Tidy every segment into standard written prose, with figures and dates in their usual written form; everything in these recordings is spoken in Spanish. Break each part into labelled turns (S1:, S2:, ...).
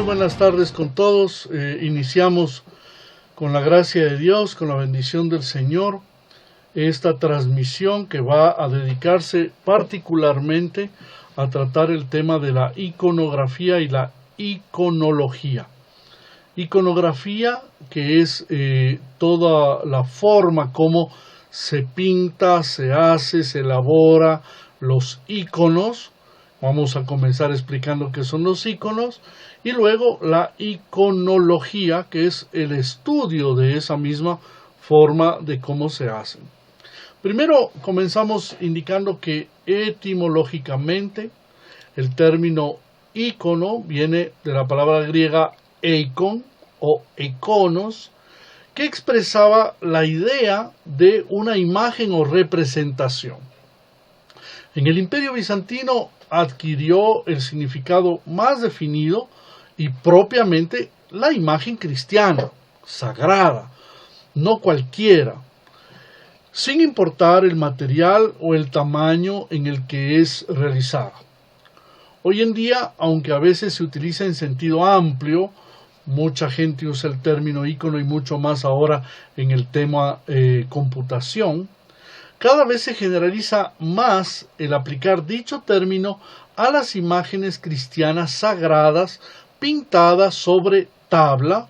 S1: buenas tardes con todos. Iniciamos con la gracia de Dios, con la bendición del Señor, esta transmisión que va a dedicarse particularmente a tratar el tema de la iconografía y la iconología. Iconografía, que es toda la forma como se pinta, se hace, se elabora los iconos. Vamos a comenzar explicando qué son los iconos y luego la iconología, que es el estudio de esa misma forma de cómo se hacen. Primero comenzamos indicando que etimológicamente el término icono viene de la palabra griega eikon o eikonos, que expresaba la idea de una imagen o representación. En el Imperio Bizantino adquirió el significado más definido y propiamente la imagen cristiana, sagrada, no cualquiera, sin importar el material o el tamaño en el que es realizada. Hoy en día, aunque a veces se utiliza en sentido amplio, mucha gente usa el término ícono y mucho más ahora en el tema computación, cada vez se generaliza más el aplicar dicho término a las imágenes cristianas sagradas pintadas sobre tabla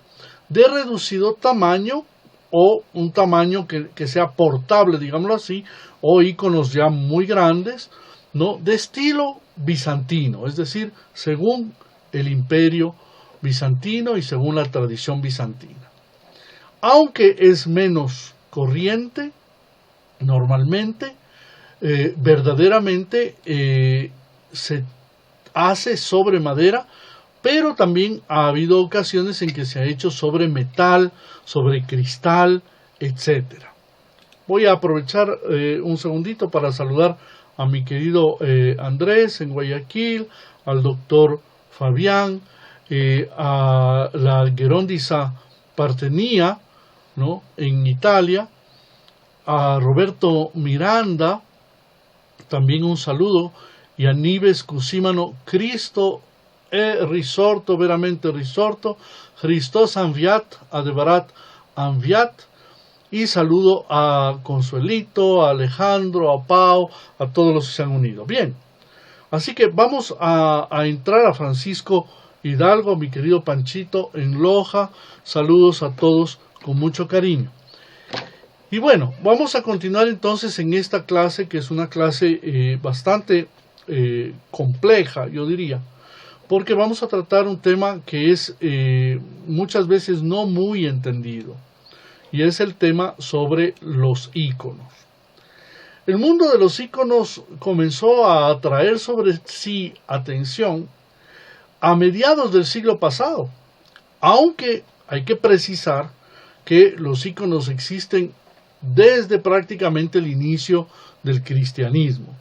S1: de reducido tamaño o un tamaño que sea portable, digámoslo así, o iconos ya muy grandes, ¿no? De estilo bizantino, es decir, según el Imperio bizantino y según la tradición bizantina. Aunque es menos corriente, normalmente, verdaderamente se hace sobre madera, pero también ha habido ocasiones en que se ha hecho sobre metal, sobre cristal, etc. Voy a aprovechar un segundito para saludar a mi querido Andrés en Guayaquil, al doctor Fabián, a la Gerondisa Partenia, ¿no?, en Italia, a Roberto Miranda, también un saludo, y a Nives Cusimano, Cristo è risorto, veramente risorto, Christos anviat, adeverat anviat, y saludo a Consuelito, a Alejandro, a Pau, a todos los que se han unido. Bien, así que vamos a entrar a Francisco Hidalgo, mi querido Panchito, en Loja. Saludos a todos con mucho cariño. Y bueno, vamos a continuar entonces en esta clase, que es una clase bastante compleja, yo diría, porque vamos a tratar un tema que es muchas veces no muy entendido, y es el tema sobre los íconos. El mundo de los íconos comenzó a atraer sobre sí atención a mediados del siglo pasado, aunque hay que precisar que los íconos existen desde prácticamente el inicio del cristianismo.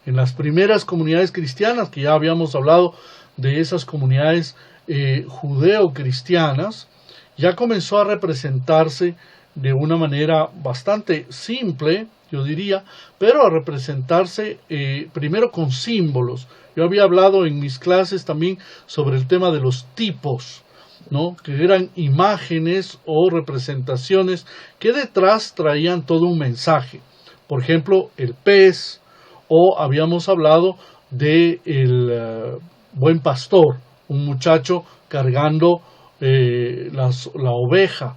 S1: En las primeras comunidades cristianas, que ya habíamos hablado de esas comunidades judeo-cristianas, ya comenzó a representarse de una manera bastante simple, yo diría, pero a representarse primero con símbolos. Yo había hablado en mis clases también sobre el tema de los tipos, ¿no?, que eran imágenes o representaciones que detrás traían todo un mensaje. Por ejemplo, el pez, o habíamos hablado de el buen pastor, un muchacho cargando la oveja,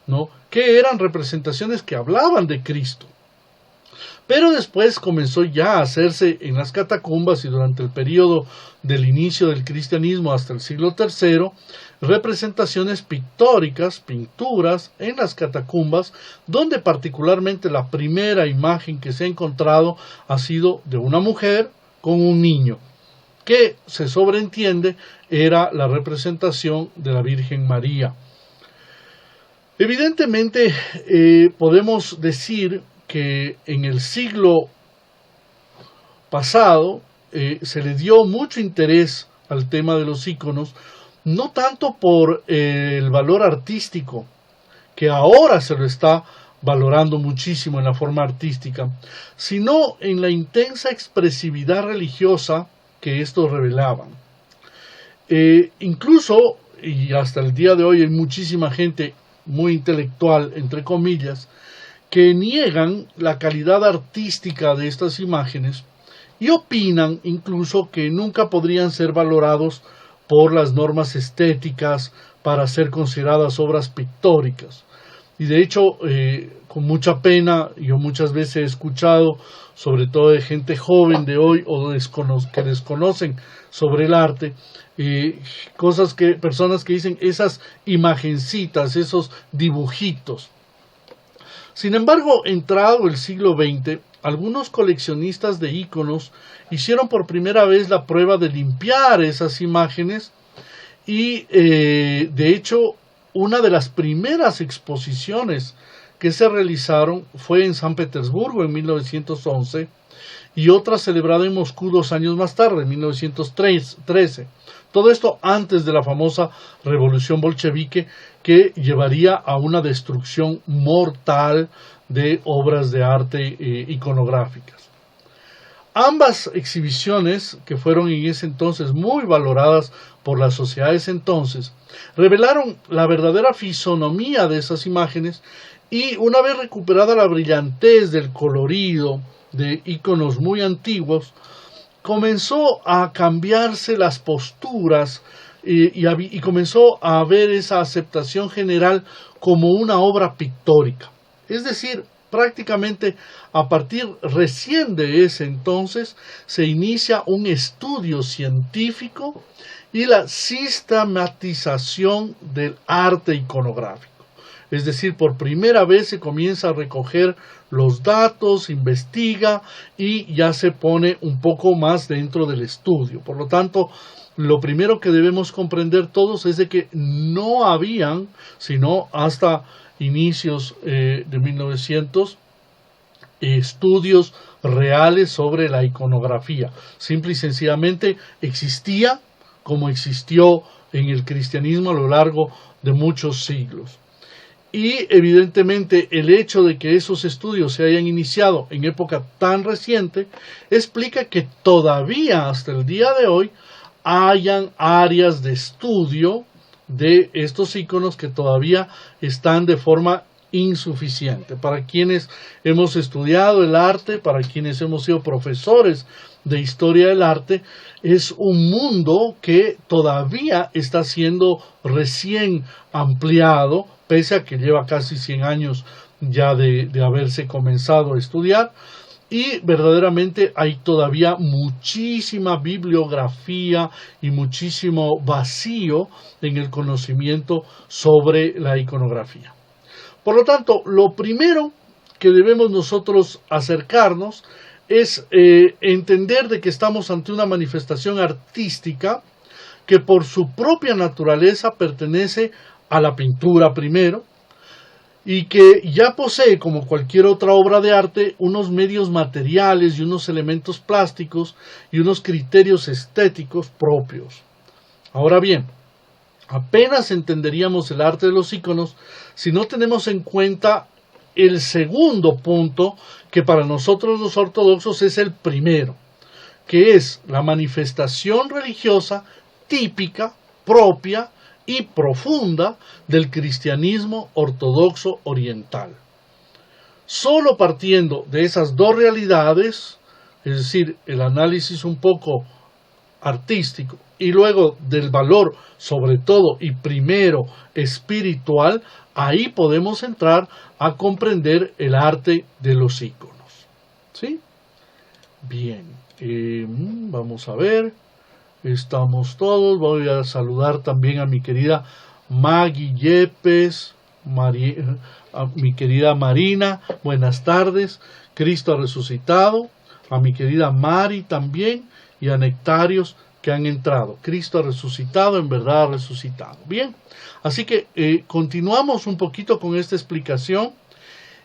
S1: ¿no?, que eran representaciones que hablaban de Cristo. Pero después comenzó ya a hacerse en las catacumbas y durante el periodo del inicio del cristianismo hasta el siglo III, representaciones pictóricas, pinturas en las catacumbas, donde particularmente la primera imagen que se ha encontrado ha sido de una mujer con un niño, que se sobreentiende era la representación de la Virgen María. Evidentemente podemos decir que en el siglo pasado se le dio mucho interés al tema de los íconos, no tanto por el valor artístico, que ahora se lo está valorando muchísimo en la forma artística, sino en la intensa expresividad religiosa que estos revelaban. Incluso y hasta el día de hoy hay muchísima gente muy intelectual, entre comillas, que niegan la calidad artística de estas imágenes y opinan incluso que nunca podrían ser valorados por las normas estéticas para ser consideradas obras pictóricas. Y de hecho, con mucha pena, yo muchas veces he escuchado, sobre todo de gente joven de hoy o que desconocen sobre el arte, personas que dicen esas imagencitas, esos dibujitos. Sin embargo, entrado el siglo XX, algunos coleccionistas de íconos hicieron por primera vez la prueba de limpiar esas imágenes y, de hecho, una de las primeras exposiciones que se realizaron fue en San Petersburgo en 1911 y otra celebrada en Moscú 2 años más tarde, en 1913. Todo esto antes de la famosa revolución bolchevique que llevaría a una destrucción mortal de obras de arte iconográficas. Ambas exhibiciones, que fueron en ese entonces muy valoradas por las sociedades entonces, revelaron la verdadera fisonomía de esas imágenes y una vez recuperada la brillantez del colorido de íconos muy antiguos, comenzó a cambiarse las posturas y comenzó a haber esa aceptación general como una obra pictórica. Es decir, prácticamente a partir recién de ese entonces se inicia un estudio científico y la sistematización del arte iconográfico. Es decir, por primera vez se comienza a recoger los datos, investiga y ya se pone un poco más dentro del estudio. Por lo tanto, lo primero que debemos comprender todos es de que no habían, sino hasta inicios de 1900, estudios reales sobre la iconografía. Simple y sencillamente existía como existió en el cristianismo a lo largo de muchos siglos. Y evidentemente el hecho de que esos estudios se hayan iniciado en época tan reciente explica que todavía hasta el día de hoy hayan áreas de estudio de estos íconos que todavía están de forma insuficiente. Para quienes hemos estudiado el arte, para quienes hemos sido profesores de historia del arte, es un mundo que todavía está siendo recién ampliado, pese a que lleva casi 100 años ya de haberse comenzado a estudiar, y verdaderamente hay todavía muchísima bibliografía y muchísimo vacío en el conocimiento sobre la iconografía. Por lo tanto, lo primero que debemos nosotros acercarnos es entender de que estamos ante una manifestación artística que por su propia naturaleza pertenece a la pintura primero, y que ya posee, como cualquier otra obra de arte, unos medios materiales y unos elementos plásticos y unos criterios estéticos propios. Ahora bien, apenas entenderíamos el arte de los íconos si no tenemos en cuenta el segundo punto, que para nosotros los ortodoxos es el primero, que es la manifestación religiosa típica, propia y profunda del cristianismo ortodoxo oriental. Solo partiendo de esas dos realidades, es decir, el análisis un poco artístico y luego del valor sobre todo y primero espiritual, ahí podemos entrar a comprender el arte de los íconos. ¿Sí? Bien, vamos a ver. Estamos todos. Voy a saludar también a mi querida Maggie Yepes, a mi querida Marina, buenas tardes. Cristo ha resucitado. A mi querida Mari también y a Nectarios que han entrado. Cristo ha resucitado, en verdad ha resucitado. Bien, así que continuamos un poquito con esta explicación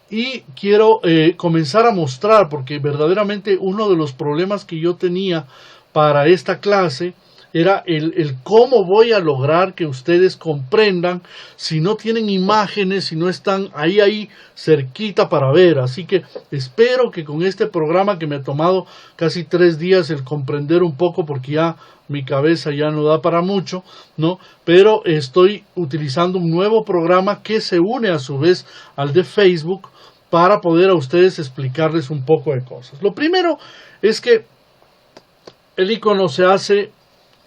S1: y quiero comenzar a mostrar, porque verdaderamente uno de los problemas que yo tenía para esta clase era el cómo voy a lograr que ustedes comprendan si no tienen imágenes, si no están ahí cerquita para ver. Así que espero que con este programa, que me ha tomado casi 3 días el comprender un poco, porque ya mi cabeza ya no da para mucho, ¿no? Pero estoy utilizando un nuevo programa que se une a su vez al de Facebook para poder a ustedes explicarles un poco de cosas. Lo primero es que el icono se hace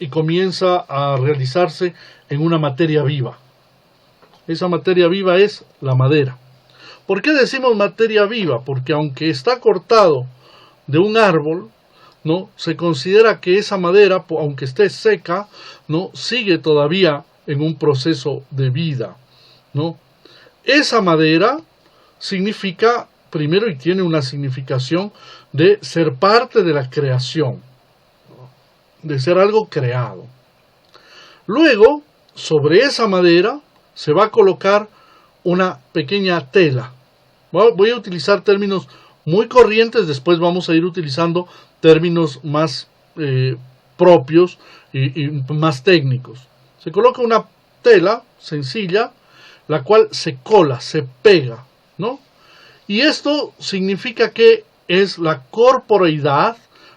S1: y comienza a realizarse en una materia viva. Esa materia viva es la madera. ¿Por qué decimos materia viva? Porque aunque está cortado de un árbol, ¿no?, se considera que esa madera, aunque esté seca, ¿no?, sigue todavía en un proceso de vida, ¿no? Esa madera significa, primero, y tiene una significación de ser parte de la creación, de ser algo creado. Luego, sobre esa madera se va a colocar una pequeña tela. Voy a utilizar términos muy corrientes, después vamos a ir utilizando términos más propios y más técnicos. Se coloca una tela sencilla, la cual se cola, se pega, ¿no? Y esto significa que es la corporeidad,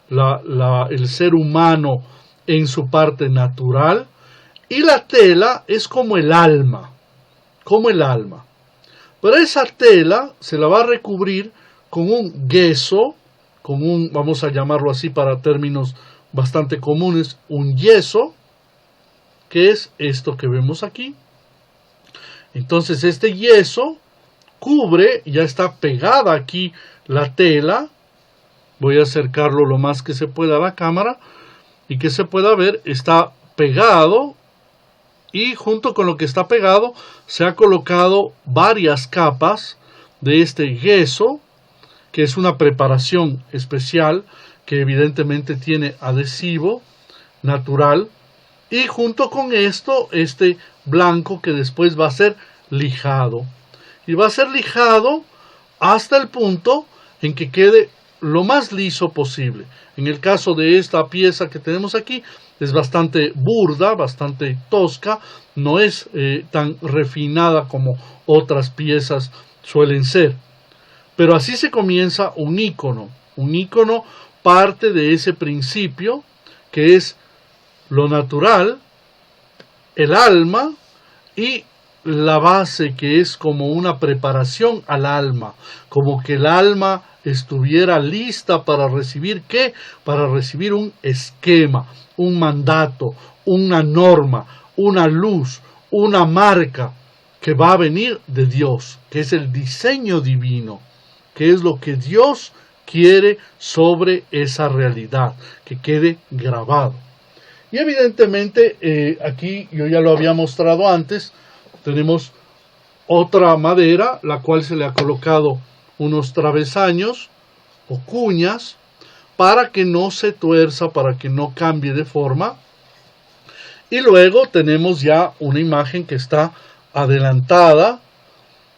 S1: el ser humano en su parte natural, y la tela es como el alma, Pero esa tela se la va a recubrir con un yeso, vamos a llamarlo así para términos bastante comunes, un yeso, que es esto que vemos aquí. Entonces este yeso cubre, ya está pegada aquí la tela. Voy a acercarlo lo más que se pueda a la cámara y que se pueda ver, está pegado, y junto con lo que está pegado se ha colocado varias capas de este yeso, que es una preparación especial que evidentemente tiene adhesivo natural, y junto con esto este blanco que después va a ser lijado, y va a ser lijado hasta el punto en que quede lo más liso posible. En el caso de esta pieza que tenemos aquí, es bastante burda, bastante tosca, no es tan refinada como otras piezas suelen ser. Pero así se comienza un ícono. Un ícono parte de ese principio que es lo natural, el alma y la base, que es como una preparación al alma, como que el alma estuviera lista para recibir ¿qué? Para recibir un esquema, un mandato, una norma, una luz, una marca que va a venir de Dios, que es el diseño divino, que es lo que Dios quiere sobre esa realidad, que quede grabado. Y evidentemente aquí yo ya lo había mostrado antes, tenemos otra madera, la cual se le ha colocado unos travesaños o cuñas para que no se tuerza, para que no cambie de forma. Y luego tenemos ya una imagen que está adelantada,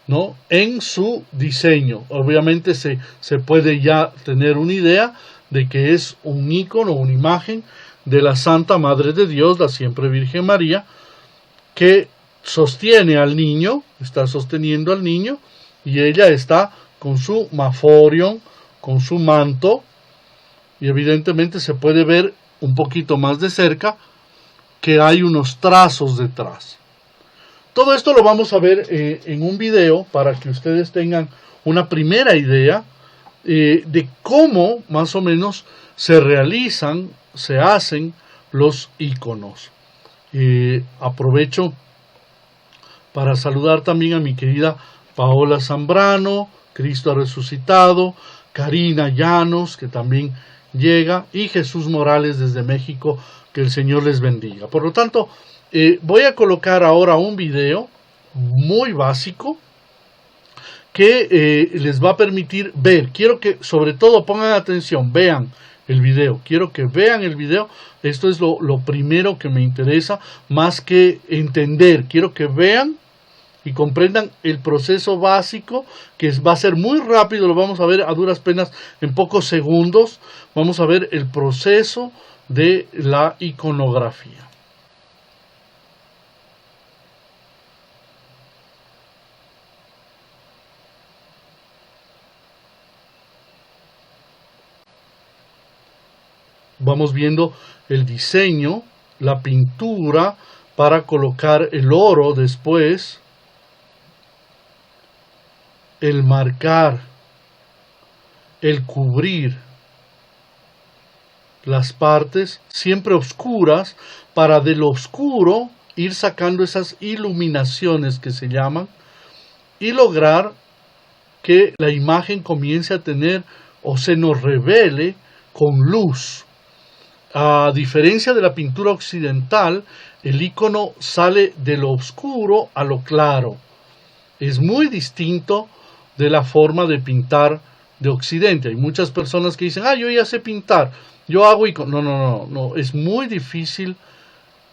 S1: ¿no?, en su diseño. Obviamente se puede ya tener una idea de que es un icono, una imagen de la Santa Madre de Dios, la Siempre Virgen María, que sostiene al niño, está sosteniendo al niño, y ella está con su maforion, con su manto, y evidentemente se puede ver un poquito más de cerca que hay unos trazos detrás. Todo esto lo vamos a ver en un video para que ustedes tengan una primera idea de cómo más o menos se realizan, se hacen los iconos. Aprovecho para saludar también a mi querida Paola Zambrano, Cristo ha resucitado, Karina Llanos, que también llega, y Jesús Morales desde México, que el Señor les bendiga. Por lo tanto, voy a colocar ahora un video muy básico que les va a permitir ver. Quiero que sobre todo pongan atención, vean el video, quiero que vean el video. Esto es lo primero que me interesa, más que entender, quiero que vean y comprendan el proceso básico, que va a ser muy rápido, lo vamos a ver a duras penas en pocos segundos. Vamos a ver el proceso de la iconografía. Vamos viendo el diseño, la pintura para colocar el oro después, el marcar, el cubrir las partes siempre oscuras, para de lo oscuro ir sacando esas iluminaciones que se llaman y lograr que la imagen comience a tener o se nos revele con luz. A diferencia de la pintura occidental, el icono sale de lo oscuro a lo claro. Es muy distinto de la forma de pintar de Occidente. Hay muchas personas que dicen, yo ya sé pintar, yo hago icono. No, es muy difícil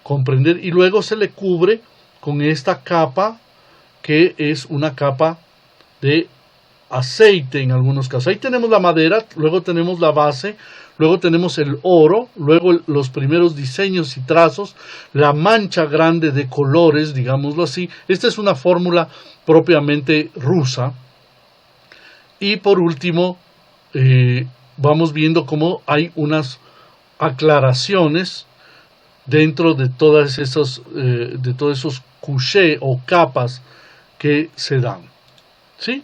S1: comprender, y luego se le cubre con esta capa que es una capa de aceite en algunos casos. Ahí tenemos la madera, luego tenemos la base, luego tenemos el oro, luego los primeros diseños y trazos, la mancha grande de colores, digámoslo así. Esta es una fórmula propiamente rusa. Y por último, vamos viendo cómo hay unas aclaraciones dentro de todos esos couchés o capas que se dan. ¿Sí?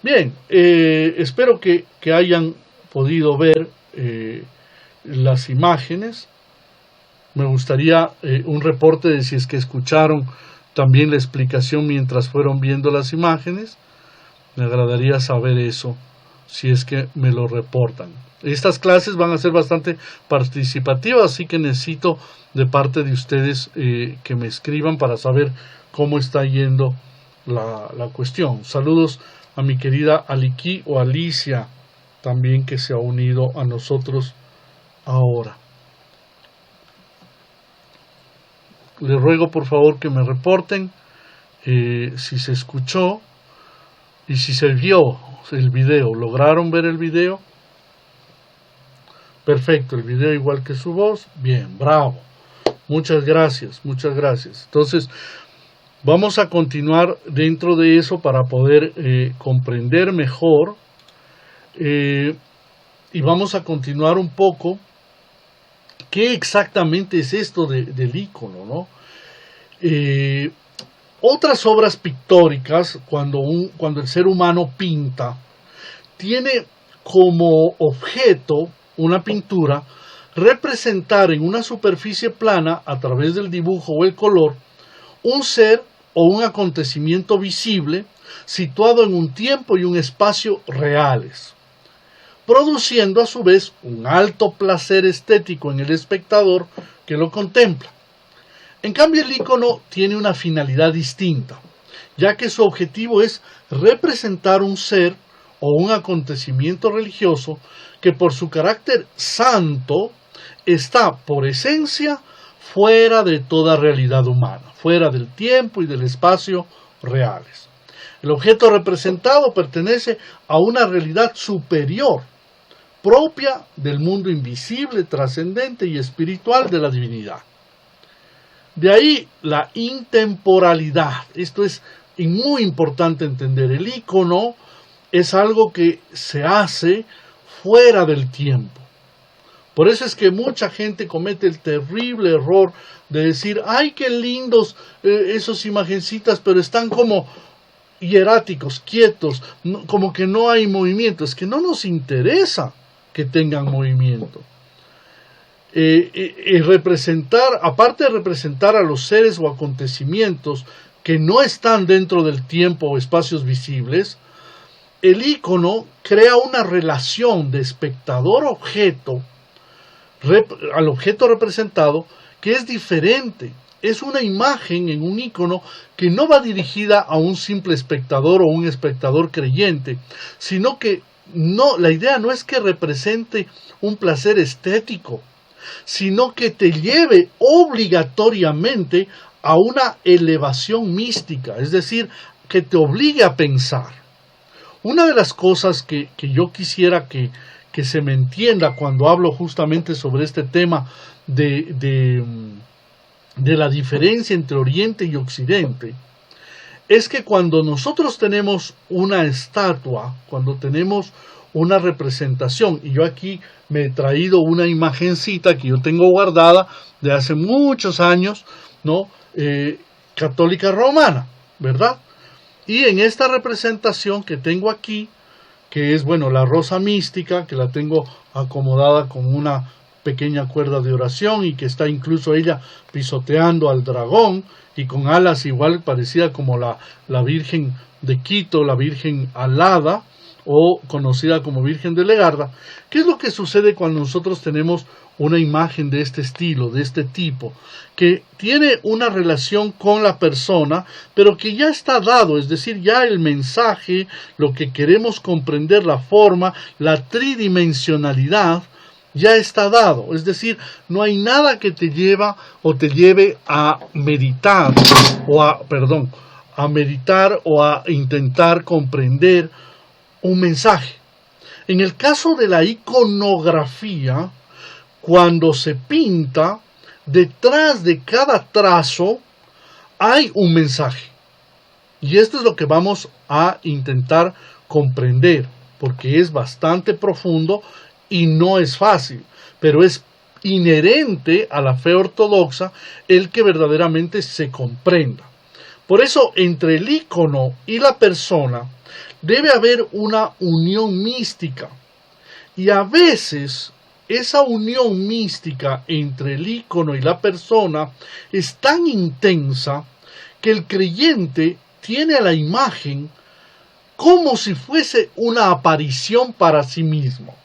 S1: Bien, espero que hayan podido ver las imágenes. Me gustaría un reporte de si es que escucharon también la explicación mientras fueron viendo las imágenes. Me agradaría saber eso, si es que me lo reportan. Estas clases van a ser bastante participativas, así que necesito de parte de ustedes que me escriban para saber cómo está yendo la cuestión. Saludos a mi querida Aliki o Alicia, también, que se ha unido a nosotros ahora. Les ruego por favor que me reporten si se escuchó y si se vio el video. ¿Lograron ver el video? Perfecto, el video igual que su voz. Bien, bravo. Muchas gracias, muchas gracias. Entonces, vamos a continuar dentro de eso para poder comprender mejor. Y vamos a continuar un poco qué exactamente es esto del icono, ¿no? Otras obras pictóricas, cuando el ser humano pinta, tiene como objeto una pintura representar en una superficie plana, a través del dibujo o el color, un ser o un acontecimiento visible situado en un tiempo y un espacio reales, produciendo a su vez un alto placer estético en el espectador que lo contempla. En cambio, el icono tiene una finalidad distinta, ya que su objetivo es representar un ser o un acontecimiento religioso que por su carácter santo está por esencia fuera de toda realidad humana, fuera del tiempo y del espacio reales. El objeto representado pertenece a una realidad superior, propia del mundo invisible, trascendente y espiritual de la divinidad. De ahí la intemporalidad. Esto es muy importante entender. El icono es algo que se hace fuera del tiempo. Por eso es que mucha gente comete el terrible error de decir, ¡ay, qué lindos esos imagencitas! Pero están como hieráticos, quietos, como que no hay movimiento. Es que no nos interesa que tengan movimiento. Aparte de representar a los seres o acontecimientos que no están dentro del tiempo o espacios visibles, el icono crea una relación de espectador-objeto al objeto representado que es diferente. Es una imagen en un icono que no va dirigida a un simple espectador o un espectador creyente, sino que la idea no es que represente un placer estético, sino que te lleve obligatoriamente a una elevación mística, es decir, que te obligue a pensar. Una de las cosas que yo quisiera que se me entienda cuando hablo justamente sobre este tema de la diferencia entre Oriente y Occidente, es que cuando nosotros tenemos una estatua, cuando tenemos una representación, y yo aquí me he traído una imagencita que yo tengo guardada de hace muchos años, ¿no? Católica romana, ¿verdad? Y en esta representación que tengo aquí, que es, bueno, la rosa mística, que la tengo acomodada con una pequeña cuerda de oración y que está incluso ella pisoteando al dragón y con alas igual parecida como la Virgen de Quito, la Virgen alada o conocida como Virgen de Legarda. ¿Qué es lo que sucede cuando nosotros tenemos una imagen de este estilo, de este tipo, que tiene una relación con la persona, pero que ya está dado, es decir, ya el mensaje, lo que queremos comprender, la forma, la tridimensionalidad, ya está dado? Es decir, no hay nada que te lleve a meditar a meditar o a intentar comprender un mensaje. En el caso de la iconografía, cuando se pinta, detrás de cada trazo hay un mensaje. Y esto es lo que vamos a intentar comprender, porque es bastante profundo y no es fácil, pero es inherente a la fe ortodoxa el que verdaderamente se comprenda. Por eso, entre el ícono y la persona debe haber una unión mística. Y a veces esa unión mística entre el ícono y la persona es tan intensa que el creyente tiene a la imagen como si fuese una aparición para sí mismo.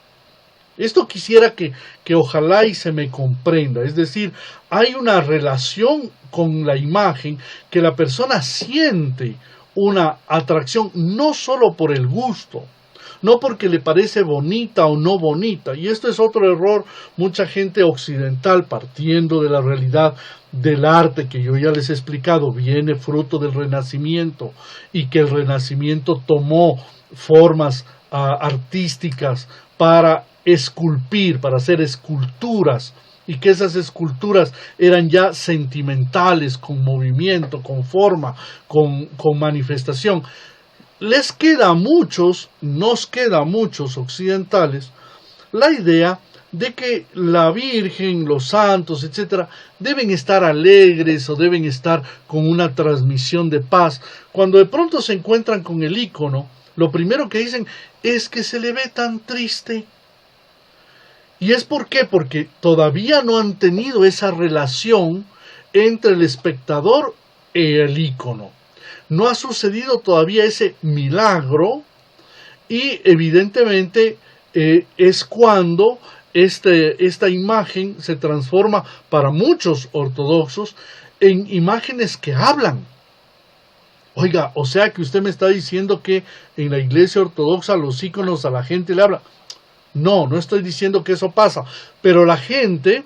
S1: Esto quisiera que ojalá y se me comprenda, es decir, hay una relación con la imagen que la persona siente una atracción no solo por el gusto, no porque le parece bonita o no bonita, y esto es otro error, mucha gente occidental partiendo de la realidad del arte que yo ya les he explicado, viene fruto del Renacimiento y que el Renacimiento tomó formas artísticas para esculpir, para hacer esculturas, y que esas esculturas eran ya sentimentales, con movimiento, con forma, con manifestación. Nos queda a muchos occidentales la idea de que la Virgen, los santos, etcétera, deben estar alegres o deben estar con una transmisión de paz. Cuando de pronto se encuentran con el ícono, lo primero que dicen es que se le ve tan triste. ¿Y es por qué? Porque todavía no han tenido esa relación entre el espectador y el ícono. No ha sucedido todavía ese milagro y evidentemente es cuando esta imagen se transforma para muchos ortodoxos en imágenes que hablan. Oiga, o sea que usted me está diciendo que en la iglesia ortodoxa los íconos a la gente le hablan. No, no estoy diciendo que eso pasa, pero la gente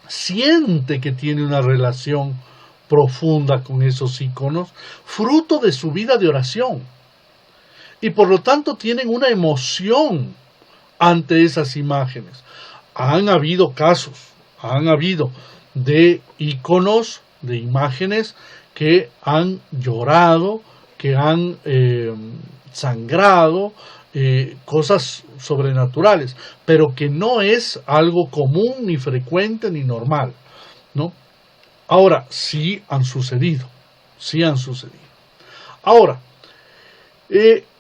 S1: siente que tiene una relación profunda con esos íconos, fruto de su vida de oración. Y por lo tanto tienen una emoción ante esas imágenes. Han habido casos, de íconos, de imágenes que han llorado, que han sangrado, cosas sobrenaturales, pero que no es algo común, ni frecuente, ni normal, ¿no? Ahora, sí han sucedido. Ahora,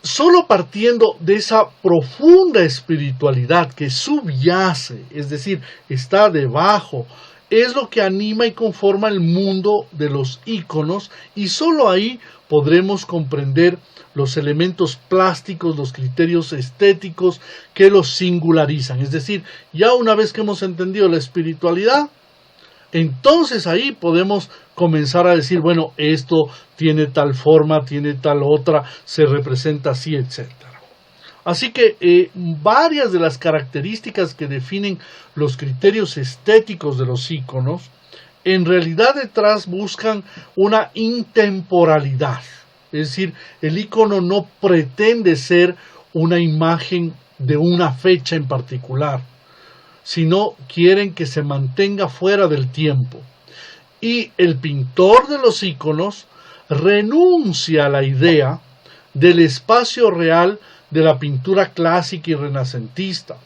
S1: solo partiendo de esa profunda espiritualidad que subyace, es decir, está debajo, es lo que anima y conforma el mundo de los íconos, y solo ahí podremos comprender los elementos plásticos, los criterios estéticos que los singularizan. Es decir, ya una vez que hemos entendido la espiritualidad, entonces ahí podemos comenzar a decir, bueno, esto tiene tal forma, tiene tal otra, se representa así, etc. Así que varias de las características que definen los criterios estéticos de los íconos en realidad detrás buscan una intemporalidad. Es decir, el icono no pretende ser una imagen de una fecha en particular, sino quieren que se mantenga fuera del tiempo. Y el pintor de los iconos renuncia a la idea del espacio real de la pintura clásica y renacentista.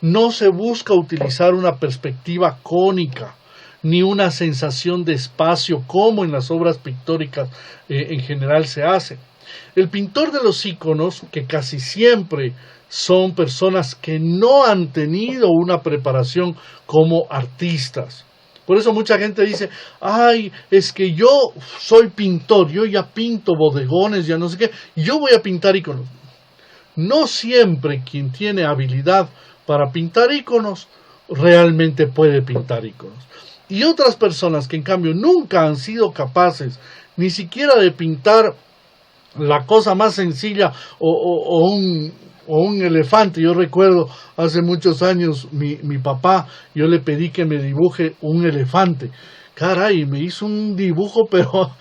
S1: No se busca utilizar una perspectiva cónica, ni una sensación de espacio como en las obras pictóricas en general se hace. El pintor de los íconos, que casi siempre son personas que no han tenido una preparación como artistas. Por eso mucha gente dice, ay, es que yo soy pintor, yo ya pinto bodegones, ya no sé qué, yo voy a pintar íconos. No siempre quien tiene habilidad para pintar íconos realmente puede pintar íconos. Y otras personas que en cambio nunca han sido capaces ni siquiera de pintar la cosa más sencilla o un elefante. Yo recuerdo hace muchos años mi papá, yo le pedí que me dibuje un elefante. Caray, me hizo un dibujo pero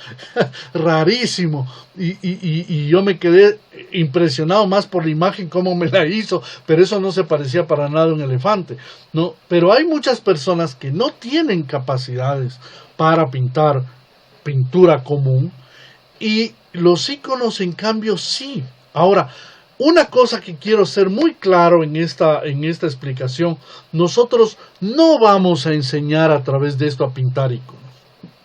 S1: rarísimo y yo me quedé impresionado más por la imagen cómo me la hizo, pero eso no se parecía para nada a un elefante, ¿no? Pero hay muchas personas que no tienen capacidades para pintar pintura común y los íconos en cambio sí. Ahora, una cosa que quiero ser muy claro en esta explicación, nosotros no vamos a enseñar a través de esto a pintar íconos.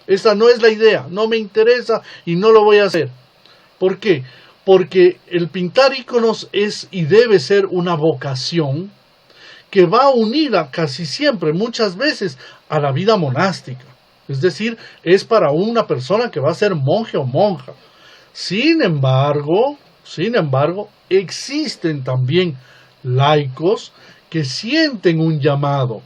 S1: Esa no es la idea, no me interesa y no lo voy a hacer. ¿Por qué? Porque el pintar íconos es y debe ser una vocación que va unida casi siempre, muchas veces, a la vida monástica. Es decir, es para una persona que va a ser monje o monja. Sin embargo, existen también laicos que sienten un llamado.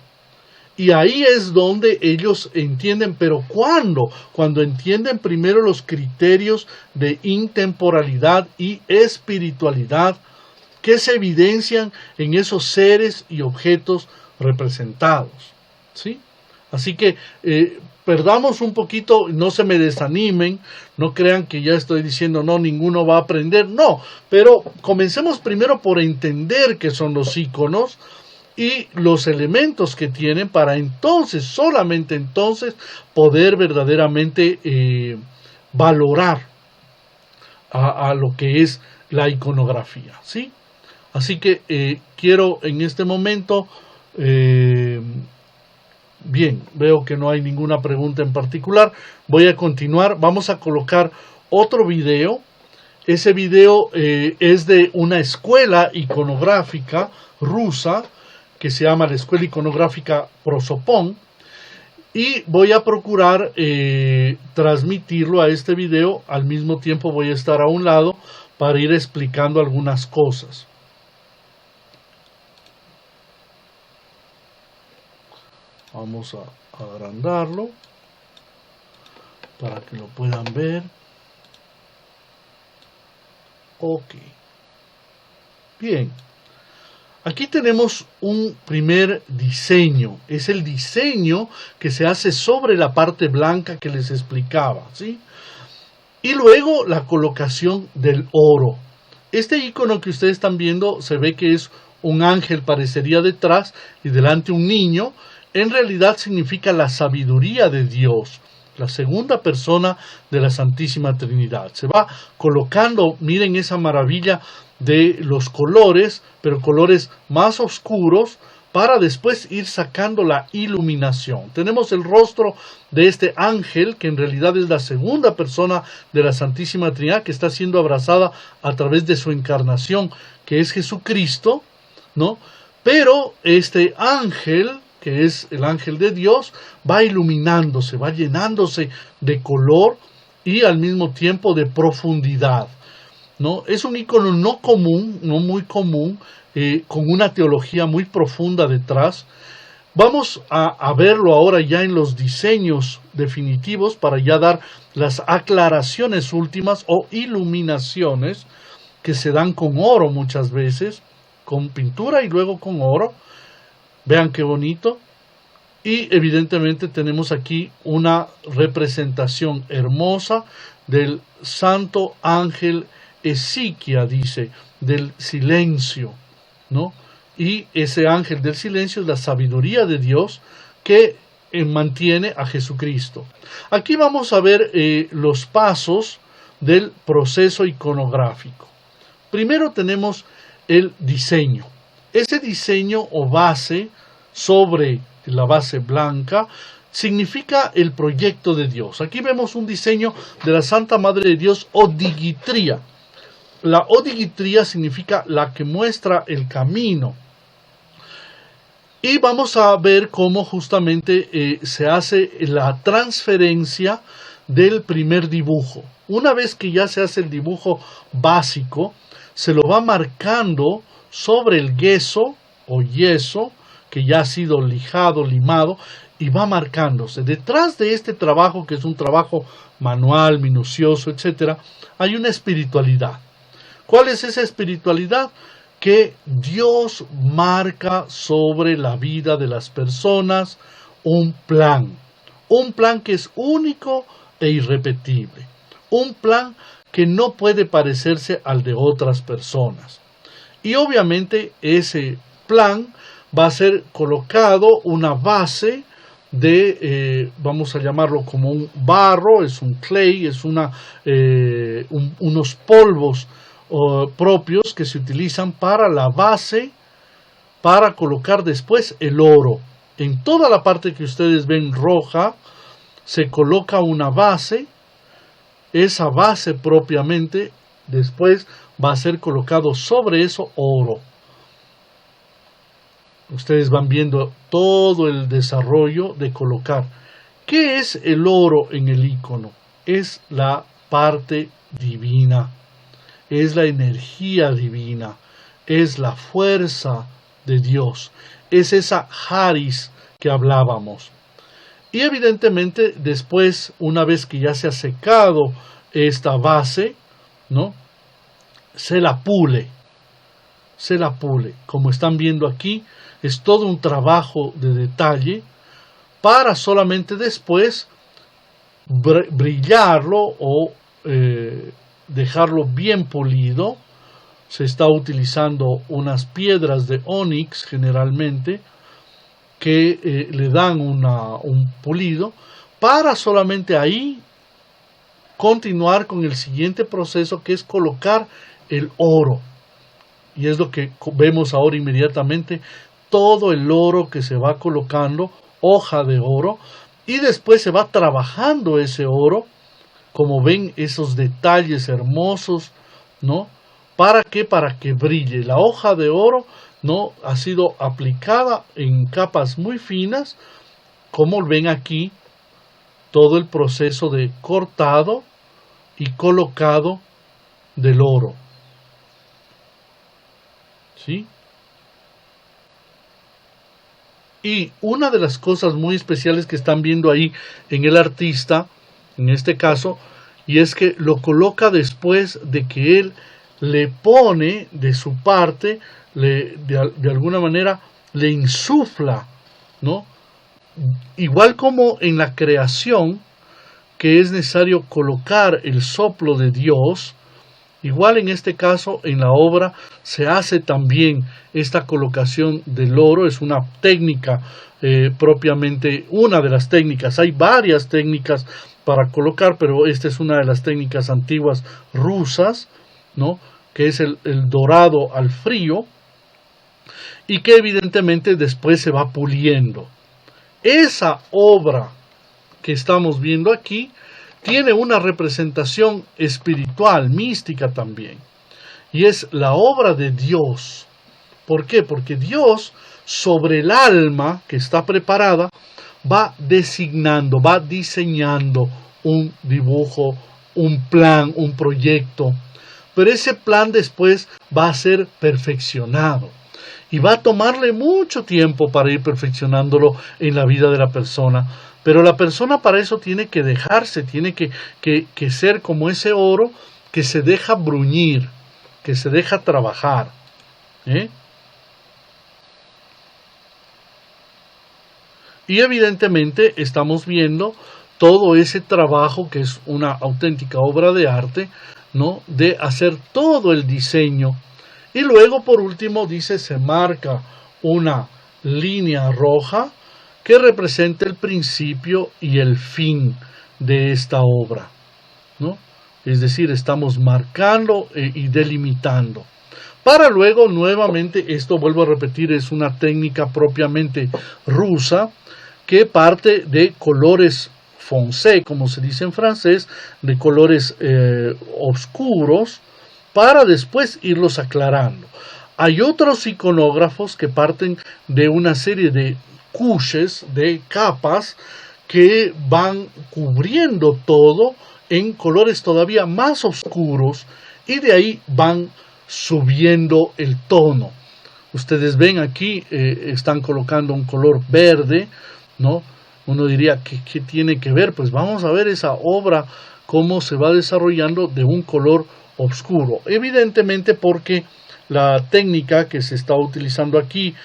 S1: Y ahí es donde ellos entienden, pero ¿cuándo? Cuando entienden primero los criterios de intemporalidad y espiritualidad que se evidencian en esos seres y objetos representados, ¿sí? Así que perdamos un poquito, no se me desanimen, no crean que ya estoy diciendo no, ninguno va a aprender, no, pero comencemos primero por entender qué son los íconos y los elementos que tienen para entonces, solamente entonces, poder verdaderamente valorar a lo que es la iconografía, ¿sí? Así que quiero en este momento... Bien, veo que no hay ninguna pregunta en particular. Voy a continuar. Vamos a colocar otro video. Ese video es de una escuela iconográfica rusa que se llama la Escuela Iconográfica Prosopon. Y voy a procurar transmitirlo a este video. Al mismo tiempo voy a estar a un lado para ir explicando algunas cosas. Vamos a agrandarlo para que lo puedan ver. Ok. Bien. Aquí tenemos un primer diseño. Es el diseño que se hace sobre la parte blanca que les explicaba, ¿sí? Y luego la colocación del oro. Este icono que ustedes están viendo se ve que es un ángel, parecería detrás, y delante un niño. En realidad significa la sabiduría de Dios, la segunda persona de la Santísima Trinidad. Se va colocando, miren esa maravilla de los colores, pero colores más oscuros, para después ir sacando la iluminación. Tenemos el rostro de este ángel, que en realidad es la segunda persona de la Santísima Trinidad, que está siendo abrazada a través de su encarnación, que es Jesucristo, ¿no? Pero este ángel, que es el ángel de Dios, va iluminándose, va llenándose de color y al mismo tiempo de profundidad, ¿no? Es un icono no común, no muy común, con una teología muy profunda detrás. Vamos a verlo ahora ya en los diseños definitivos para ya dar las aclaraciones últimas o iluminaciones que se dan con oro muchas veces, con pintura y luego con oro. Vean qué bonito. Y evidentemente tenemos aquí una representación hermosa del santo ángel Ezequiel, dice, del silencio, ¿no? Y ese ángel del silencio es la sabiduría de Dios que mantiene a Jesucristo. Aquí vamos a ver los pasos del proceso iconográfico. Primero tenemos el diseño. Ese diseño o base sobre la base blanca significa el proyecto de Dios. Aquí vemos un diseño de la Santa Madre de Dios, odigitría. La odigitría significa la que muestra el camino. Y vamos a ver cómo justamente se hace la transferencia del primer dibujo. Una vez que ya se hace el dibujo básico, se lo va marcando sobre el yeso o yeso, que ya ha sido lijado, limado, y va marcándose. Detrás de este trabajo, que es un trabajo manual, minucioso, etc., hay una espiritualidad. ¿Cuál es esa espiritualidad? Que Dios marca sobre la vida de las personas un plan que es único e irrepetible, un plan que no puede parecerse al de otras personas. Y obviamente ese plan va a ser colocado una base de, vamos a llamarlo como un barro, es un clay, es unos polvos propios que se utilizan para la base, para colocar después el oro. En toda la parte que ustedes ven roja, se coloca una base. Esa base propiamente después va a ser colocado sobre eso oro. Ustedes van viendo todo el desarrollo de colocar. ¿Qué es el oro en el icono? Es la parte divina. Es la energía divina, es la fuerza de Dios, es esa Haris que hablábamos. Y evidentemente después, una vez que ya se ha secado esta base, ¿no? Se la pule, como están viendo aquí, es todo un trabajo de detalle para solamente después brillarlo o dejarlo bien pulido. Se está utilizando unas piedras de ónix generalmente que le dan un pulido para solamente ahí continuar con el siguiente proceso, que es colocar el oro. Y es lo que vemos ahora inmediatamente, todo el oro que se va colocando, hoja de oro, y después se va trabajando ese oro. Como ven, esos detalles hermosos, ¿no? ¿Para qué? Para que brille. La hoja de oro, ¿no? Ha sido aplicada en capas muy finas, como ven aquí, todo el proceso de cortado y colocado del oro. ¿Sí? Y una de las cosas muy especiales que están viendo ahí en el artista, en este caso, y es que lo coloca después de que él le pone de su parte, de alguna manera le insufla, ¿no? Igual como en la creación, que es necesario colocar el soplo de Dios, igual en este caso en la obra se hace también esta colocación del oro. Es una técnica propiamente, una de las técnicas, hay varias técnicas para colocar, pero esta es una de las técnicas antiguas rusas, ¿no? Que es el dorado al frío, y que evidentemente después se va puliendo. Esa obra que estamos viendo aquí tiene una representación espiritual, mística también, y es la obra de Dios. ¿Por qué? Porque Dios, sobre el alma que está preparada, va designando, va diseñando un dibujo, un plan, un proyecto. Pero ese plan después va a ser perfeccionado. Y va a tomarle mucho tiempo para ir perfeccionándolo en la vida de la persona. Pero la persona para eso tiene que dejarse, tiene que ser como ese oro que se deja bruñir, que se deja trabajar. Y evidentemente estamos viendo todo ese trabajo que es una auténtica obra de arte, ¿no? De hacer todo el diseño. Y luego, por último, dice, se marca una línea roja que representa el principio y el fin de esta obra, ¿no? Es decir, estamos marcando y delimitando. Para luego, nuevamente, esto vuelvo a repetir, es una técnica propiamente rusa, que parte de colores foncé, como se dice en francés, de colores oscuros, para después irlos aclarando. Hay otros iconógrafos que parten de una serie de couches, de capas, que van cubriendo todo en colores todavía más oscuros, y de ahí van subiendo el tono. Ustedes ven aquí, están colocando un color verde, ¿no? Uno diría, ¿qué tiene que ver? Pues vamos a ver esa obra, cómo se va desarrollando de un color oscuro. Evidentemente porque la técnica que se está utilizando aquí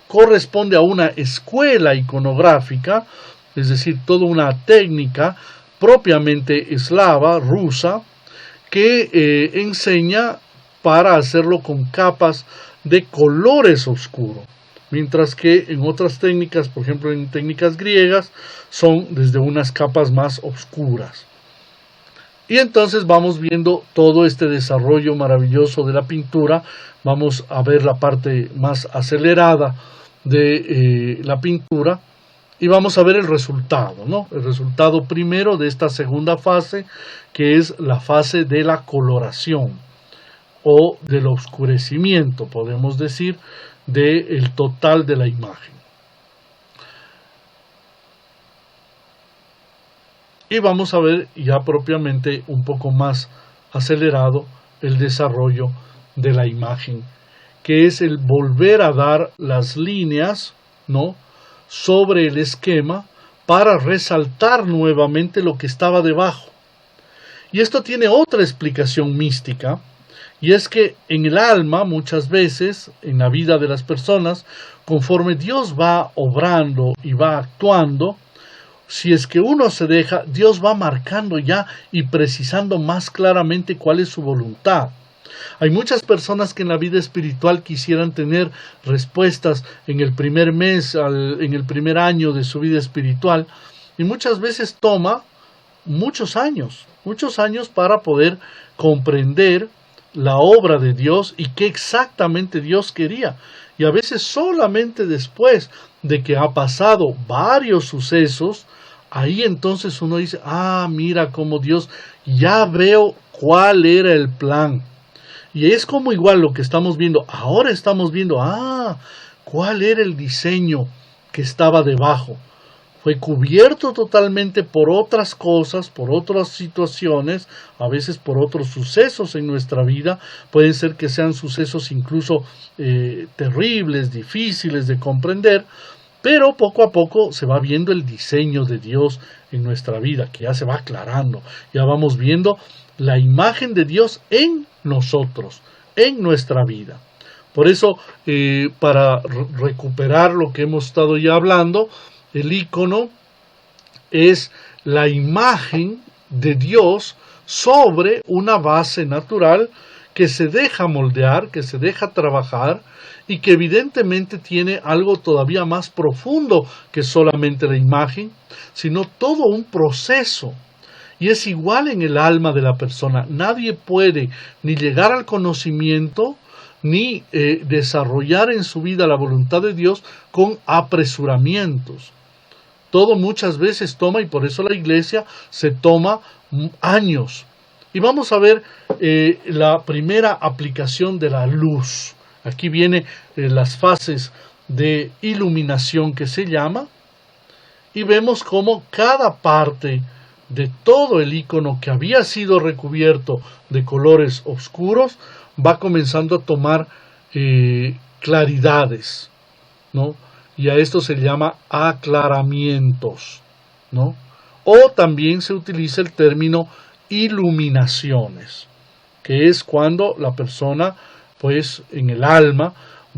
S1: corresponde a una escuela iconográfica, es decir, toda una técnica propiamente eslava, rusa, que enseña para hacerlo con capas de colores oscuros. Mientras que en otras técnicas, por ejemplo en técnicas griegas, son desde unas capas más oscuras. Y entonces vamos viendo todo este desarrollo maravilloso de la pintura. Vamos a ver la parte más acelerada de la pintura y vamos a ver el resultado, ¿no? El resultado primero de esta segunda fase, que es la fase de la coloración o del oscurecimiento, podemos decir, del total de la imagen. Y vamos a ver ya propiamente un poco más acelerado el desarrollo de la imagen, que es el volver a dar las líneas, ¿no?, sobre el esquema para resaltar nuevamente lo que estaba debajo. Y esto tiene otra explicación mística, y es que en el alma, muchas veces, en la vida de las personas, conforme Dios va obrando y va actuando, si es que uno se deja, Dios va marcando ya y precisando más claramente cuál es su voluntad. Hay muchas personas que en la vida espiritual quisieran tener respuestas en el primer mes, en el primer año de su vida espiritual, y muchas veces toma muchos años para poder comprender la obra de Dios y qué exactamente Dios quería. Y a veces solamente después de que ha pasado varios sucesos, ahí entonces uno dice, mira cómo Dios, ya veo cuál era el plan. Y es como igual lo que estamos viendo, ahora estamos viendo, cuál era el diseño que estaba debajo. Fue cubierto totalmente por otras cosas, por otras situaciones, a veces por otros sucesos en nuestra vida. Pueden ser que sean sucesos incluso terribles, difíciles de comprender, pero poco a poco se va viendo el diseño de Dios en nuestra vida, que ya se va aclarando. Ya vamos viendo la imagen de Dios en nosotros, en nuestra vida. Por eso, para recuperar lo que hemos estado ya hablando, el icono es la imagen de Dios sobre una base natural que se deja moldear, que se deja trabajar y que evidentemente tiene algo todavía más profundo que solamente la imagen, sino todo un proceso. Y es igual en el alma de la persona. Nadie puede ni llegar al conocimiento ni desarrollar en su vida la voluntad de Dios con apresuramientos. Todo muchas veces toma, y por eso la iglesia se toma años. Y vamos a ver la primera aplicación de la luz. Aquí viene las fases de iluminación que se llama, y vemos cómo cada parte de todo el icono que había sido recubierto de colores oscuros va comenzando a tomar claridades, ¿no? Y a esto se llama aclaramientos, ¿no? O también se utiliza el término iluminaciones, que es cuando la persona, pues en el alma,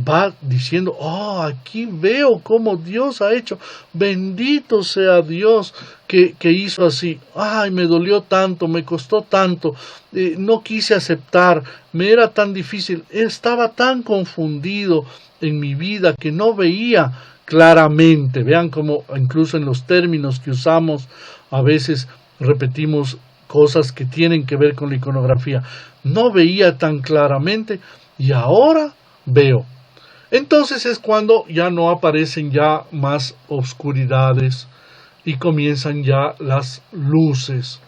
S1: va diciendo, oh, aquí veo cómo Dios ha hecho, bendito sea Dios que hizo así, ay, me dolió tanto, me costó tanto, no quise aceptar, me era tan difícil, estaba tan confundido en mi vida que no veía claramente. Vean cómo incluso en los términos que usamos a veces repetimos cosas que tienen que ver con la iconografía. No veía tan claramente y ahora veo. Entonces es cuando ya no aparecen ya más oscuridades y comienzan ya las luces.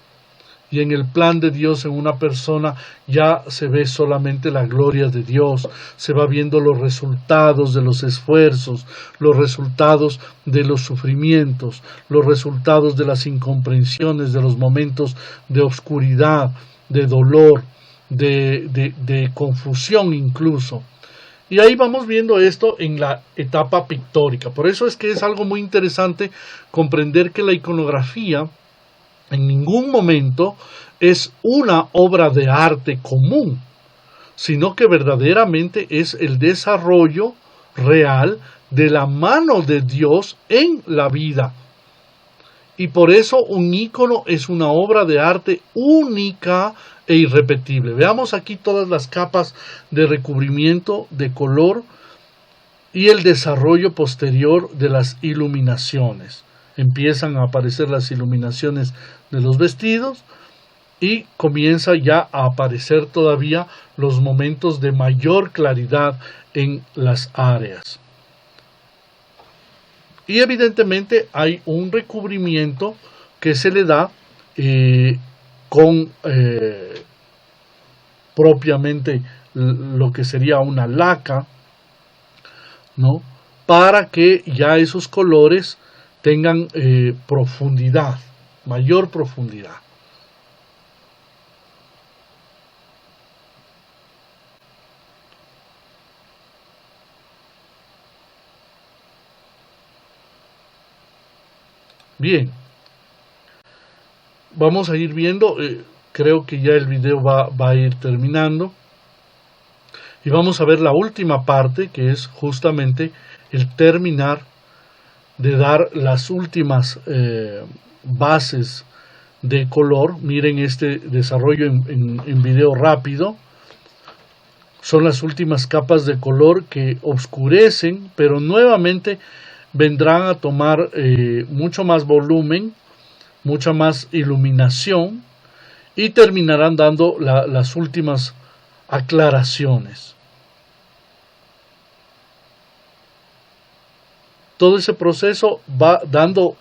S1: Y en el plan de Dios en una persona ya se ve solamente la gloria de Dios, se va viendo los resultados de los esfuerzos, los resultados de los sufrimientos, los resultados de las incomprensiones, de los momentos de oscuridad, de dolor, de confusión incluso. Y ahí vamos viendo esto en la etapa pictórica. Por eso es que es algo muy interesante comprender que la iconografía en ningún momento es una obra de arte común, sino que verdaderamente es el desarrollo real de la mano de Dios en la vida. Y por eso un ícono es una obra de arte única e irrepetible. Veamos aquí todas las capas de recubrimiento de color y el desarrollo posterior de las iluminaciones. Empiezan a aparecer las iluminaciones de los vestidos y comienza ya a aparecer todavía los momentos de mayor claridad en las áreas. Y evidentemente hay un recubrimiento que se le da con propiamente lo que sería una laca, ¿no? Para que ya esos colores tengan profundidad, mayor profundidad. Bien, vamos a ir viendo, creo que ya el video va a ir terminando. Y vamos a ver la última parte, que es justamente el terminar de dar las últimas bases de color. Miren este desarrollo en video rápido. Son las últimas capas de color que oscurecen, pero nuevamente vendrán a tomar mucho más volumen, mucha más iluminación y terminarán dando las últimas aclaraciones. Todo ese proceso va dando,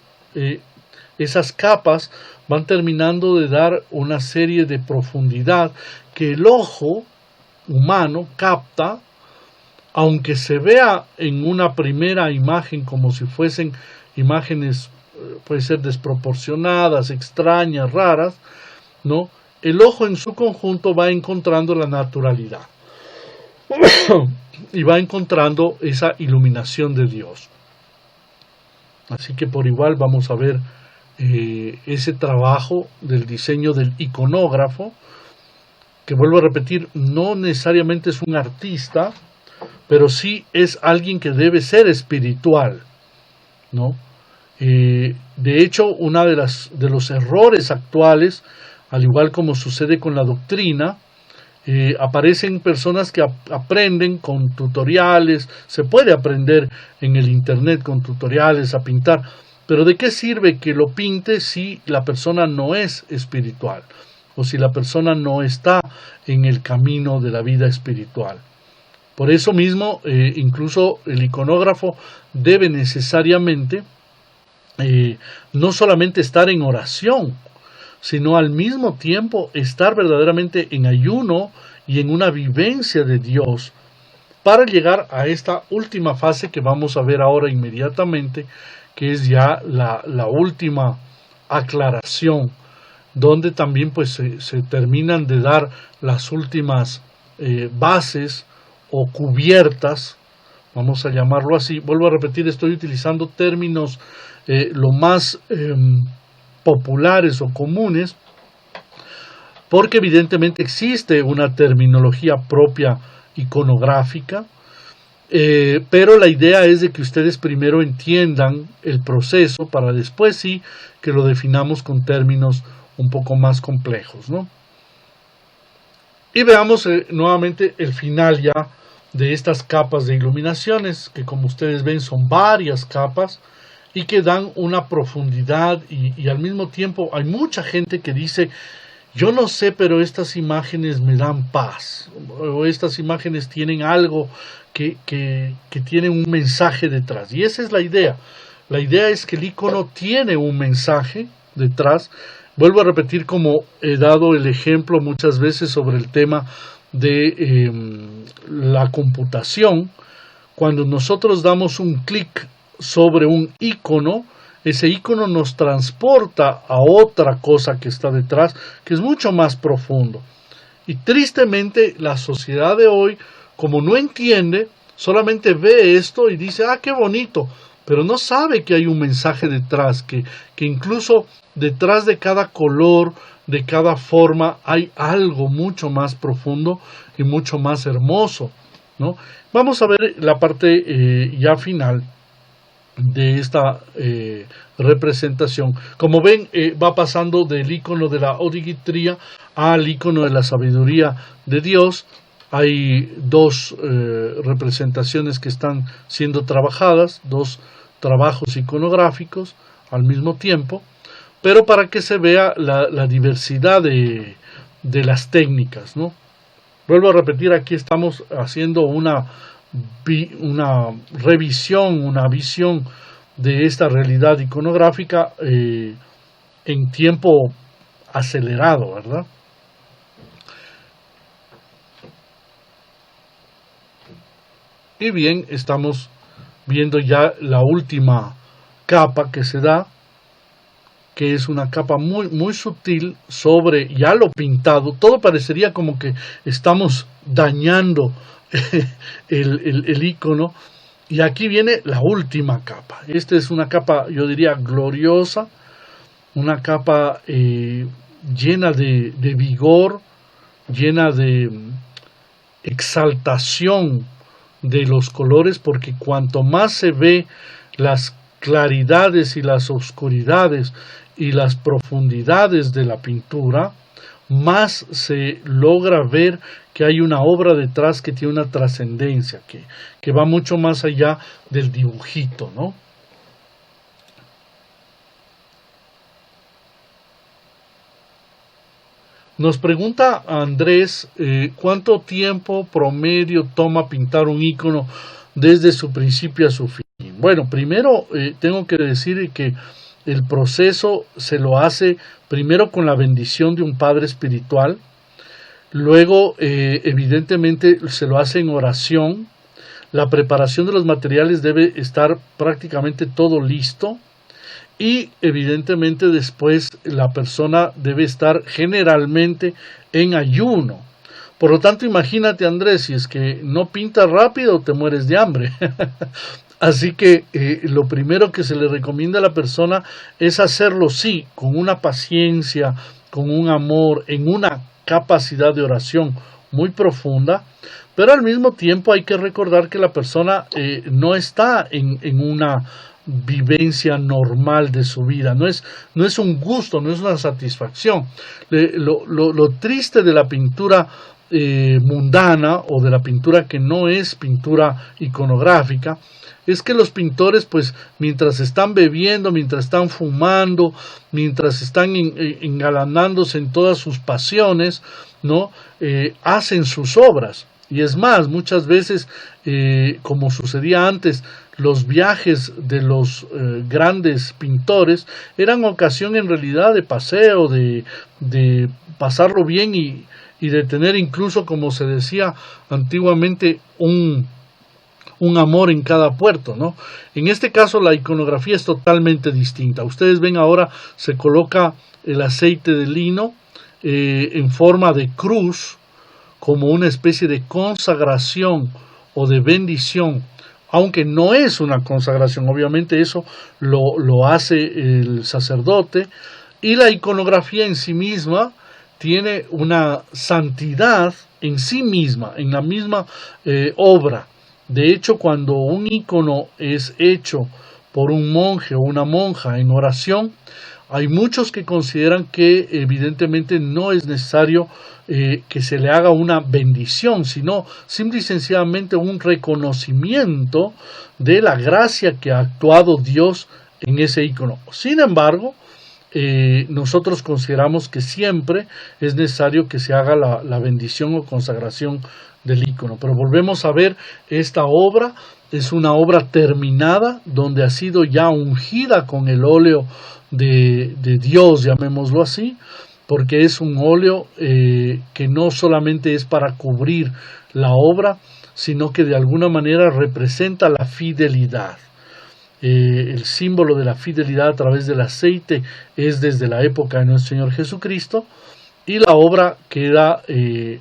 S1: esas capas van terminando de dar una serie de profundidad que el ojo humano capta, aunque se vea en una primera imagen como si fuesen imágenes, puede ser desproporcionadas, extrañas, raras, ¿no? El ojo en su conjunto va encontrando la naturalidad y va encontrando esa iluminación de Dios. Así que por igual vamos a ver ese trabajo del diseño del iconógrafo, que vuelvo a repetir, no necesariamente es un artista, pero sí es alguien que debe ser espiritual, ¿no? De hecho, uno de los errores actuales, al igual como sucede con la doctrina, aparecen personas que aprenden con tutoriales, se puede aprender en el internet con tutoriales a pintar, pero ¿de qué sirve que lo pinte si la persona no es espiritual o si la persona no está en el camino de la vida espiritual? Por eso mismo, incluso el iconógrafo debe necesariamente no solamente estar en oración, sino al mismo tiempo estar verdaderamente en ayuno y en una vivencia de Dios para llegar a esta última fase que vamos a ver ahora inmediatamente, que es ya la última aclaración, donde también pues se terminan de dar las últimas bases o cubiertas, vamos a llamarlo así. Vuelvo a repetir, estoy utilizando términos lo más populares o comunes, porque evidentemente existe una terminología propia iconográfica, Pero la idea es de que ustedes primero entiendan el proceso para después sí que lo definamos con términos un poco más complejos, ¿no? Y veamos nuevamente el final ya de estas capas de iluminaciones, que como ustedes ven son varias capas y que dan una profundidad y al mismo tiempo hay mucha gente que dice, yo no sé, pero estas imágenes me dan paz, o estas imágenes tienen algo que tienen un mensaje detrás. Y esa es la idea. La idea es que el icono tiene un mensaje detrás. Vuelvo a repetir, como he dado el ejemplo muchas veces sobre el tema de la computación. Cuando nosotros damos un clic sobre un icono, ese icono nos transporta a otra cosa que está detrás, que es mucho más profundo. Y tristemente la sociedad de hoy, como no entiende, solamente ve esto y dice, ah, qué bonito, pero no sabe que hay un mensaje detrás, que incluso detrás de cada color, de cada forma, hay algo mucho más profundo y mucho más hermoso, ¿no? Vamos a ver la parte ya final de esta representación. Como ven, va pasando del icono de la odigitría al icono de la sabiduría de Dios. Hay dos representaciones que están siendo trabajadas, dos trabajos iconográficos al mismo tiempo, pero para que se vea la diversidad de las técnicas, ¿no? Vuelvo a repetir, aquí estamos haciendo una revisión, una visión de esta realidad iconográfica en tiempo acelerado, ¿verdad? Y bien, estamos viendo ya la última capa que se da, que es una capa muy, muy sutil sobre ya lo pintado. Todo parecería como que estamos dañando el icono. Y aquí viene la última capa. Esta es una capa, yo diría, gloriosa, una capa llena de vigor, llena de exaltación de los colores, porque cuanto más se ve las claridades y las oscuridades y las profundidades de la pintura, más se logra ver que hay una obra detrás que tiene una trascendencia, que va mucho más allá del dibujito, ¿no? Nos pregunta Andrés, ¿cuánto tiempo promedio toma pintar un icono desde su principio a su fin? Bueno, primero tengo que decir que el proceso se lo hace primero con la bendición de un padre espiritual, luego evidentemente se lo hace en oración, la preparación de los materiales debe estar prácticamente todo listo y evidentemente después la persona debe estar generalmente en ayuno. Por lo tanto, imagínate, Andrés, si es que no pintas rápido te mueres de hambre. Así que lo primero que se le recomienda a la persona es hacerlo, sí, con una paciencia, con un amor, en una capacidad de oración muy profunda, pero al mismo tiempo hay que recordar que la persona no está en una vivencia normal de su vida, no es un gusto, no es una satisfacción. Lo triste de la pintura mundana o de la pintura que no es pintura iconográfica es que los pintores, pues, mientras están bebiendo, mientras están fumando, mientras están engalanándose en todas sus pasiones, ¿no? Hacen sus obras. Y es más, muchas veces, como sucedía antes, los viajes de los grandes pintores eran ocasión en realidad de paseo, de pasarlo bien y de tener incluso, como se decía antiguamente, un amor en cada puerto, ¿no? En este caso la iconografía es totalmente distinta. Ustedes ven ahora se coloca el aceite de lino en forma de cruz, como una especie de consagración o de bendición, aunque no es una consagración, obviamente eso lo hace el sacerdote, y la iconografía en sí misma tiene una santidad en sí misma, en la misma obra, De hecho, cuando un ícono es hecho por un monje o una monja en oración, hay muchos que consideran que evidentemente no es necesario que se le haga una bendición, sino simple y sencillamente un reconocimiento de la gracia que ha actuado Dios en ese ícono. Sin embargo, nosotros consideramos que siempre es necesario que se haga la bendición o consagración del ícono. Pero volvemos a ver, esta obra es una obra terminada, donde ha sido ya ungida con el óleo de Dios, llamémoslo así, porque es un óleo que no solamente es para cubrir la obra, sino que de alguna manera representa la fidelidad. El símbolo de la fidelidad a través del aceite es desde la época de nuestro Señor Jesucristo, y la obra queda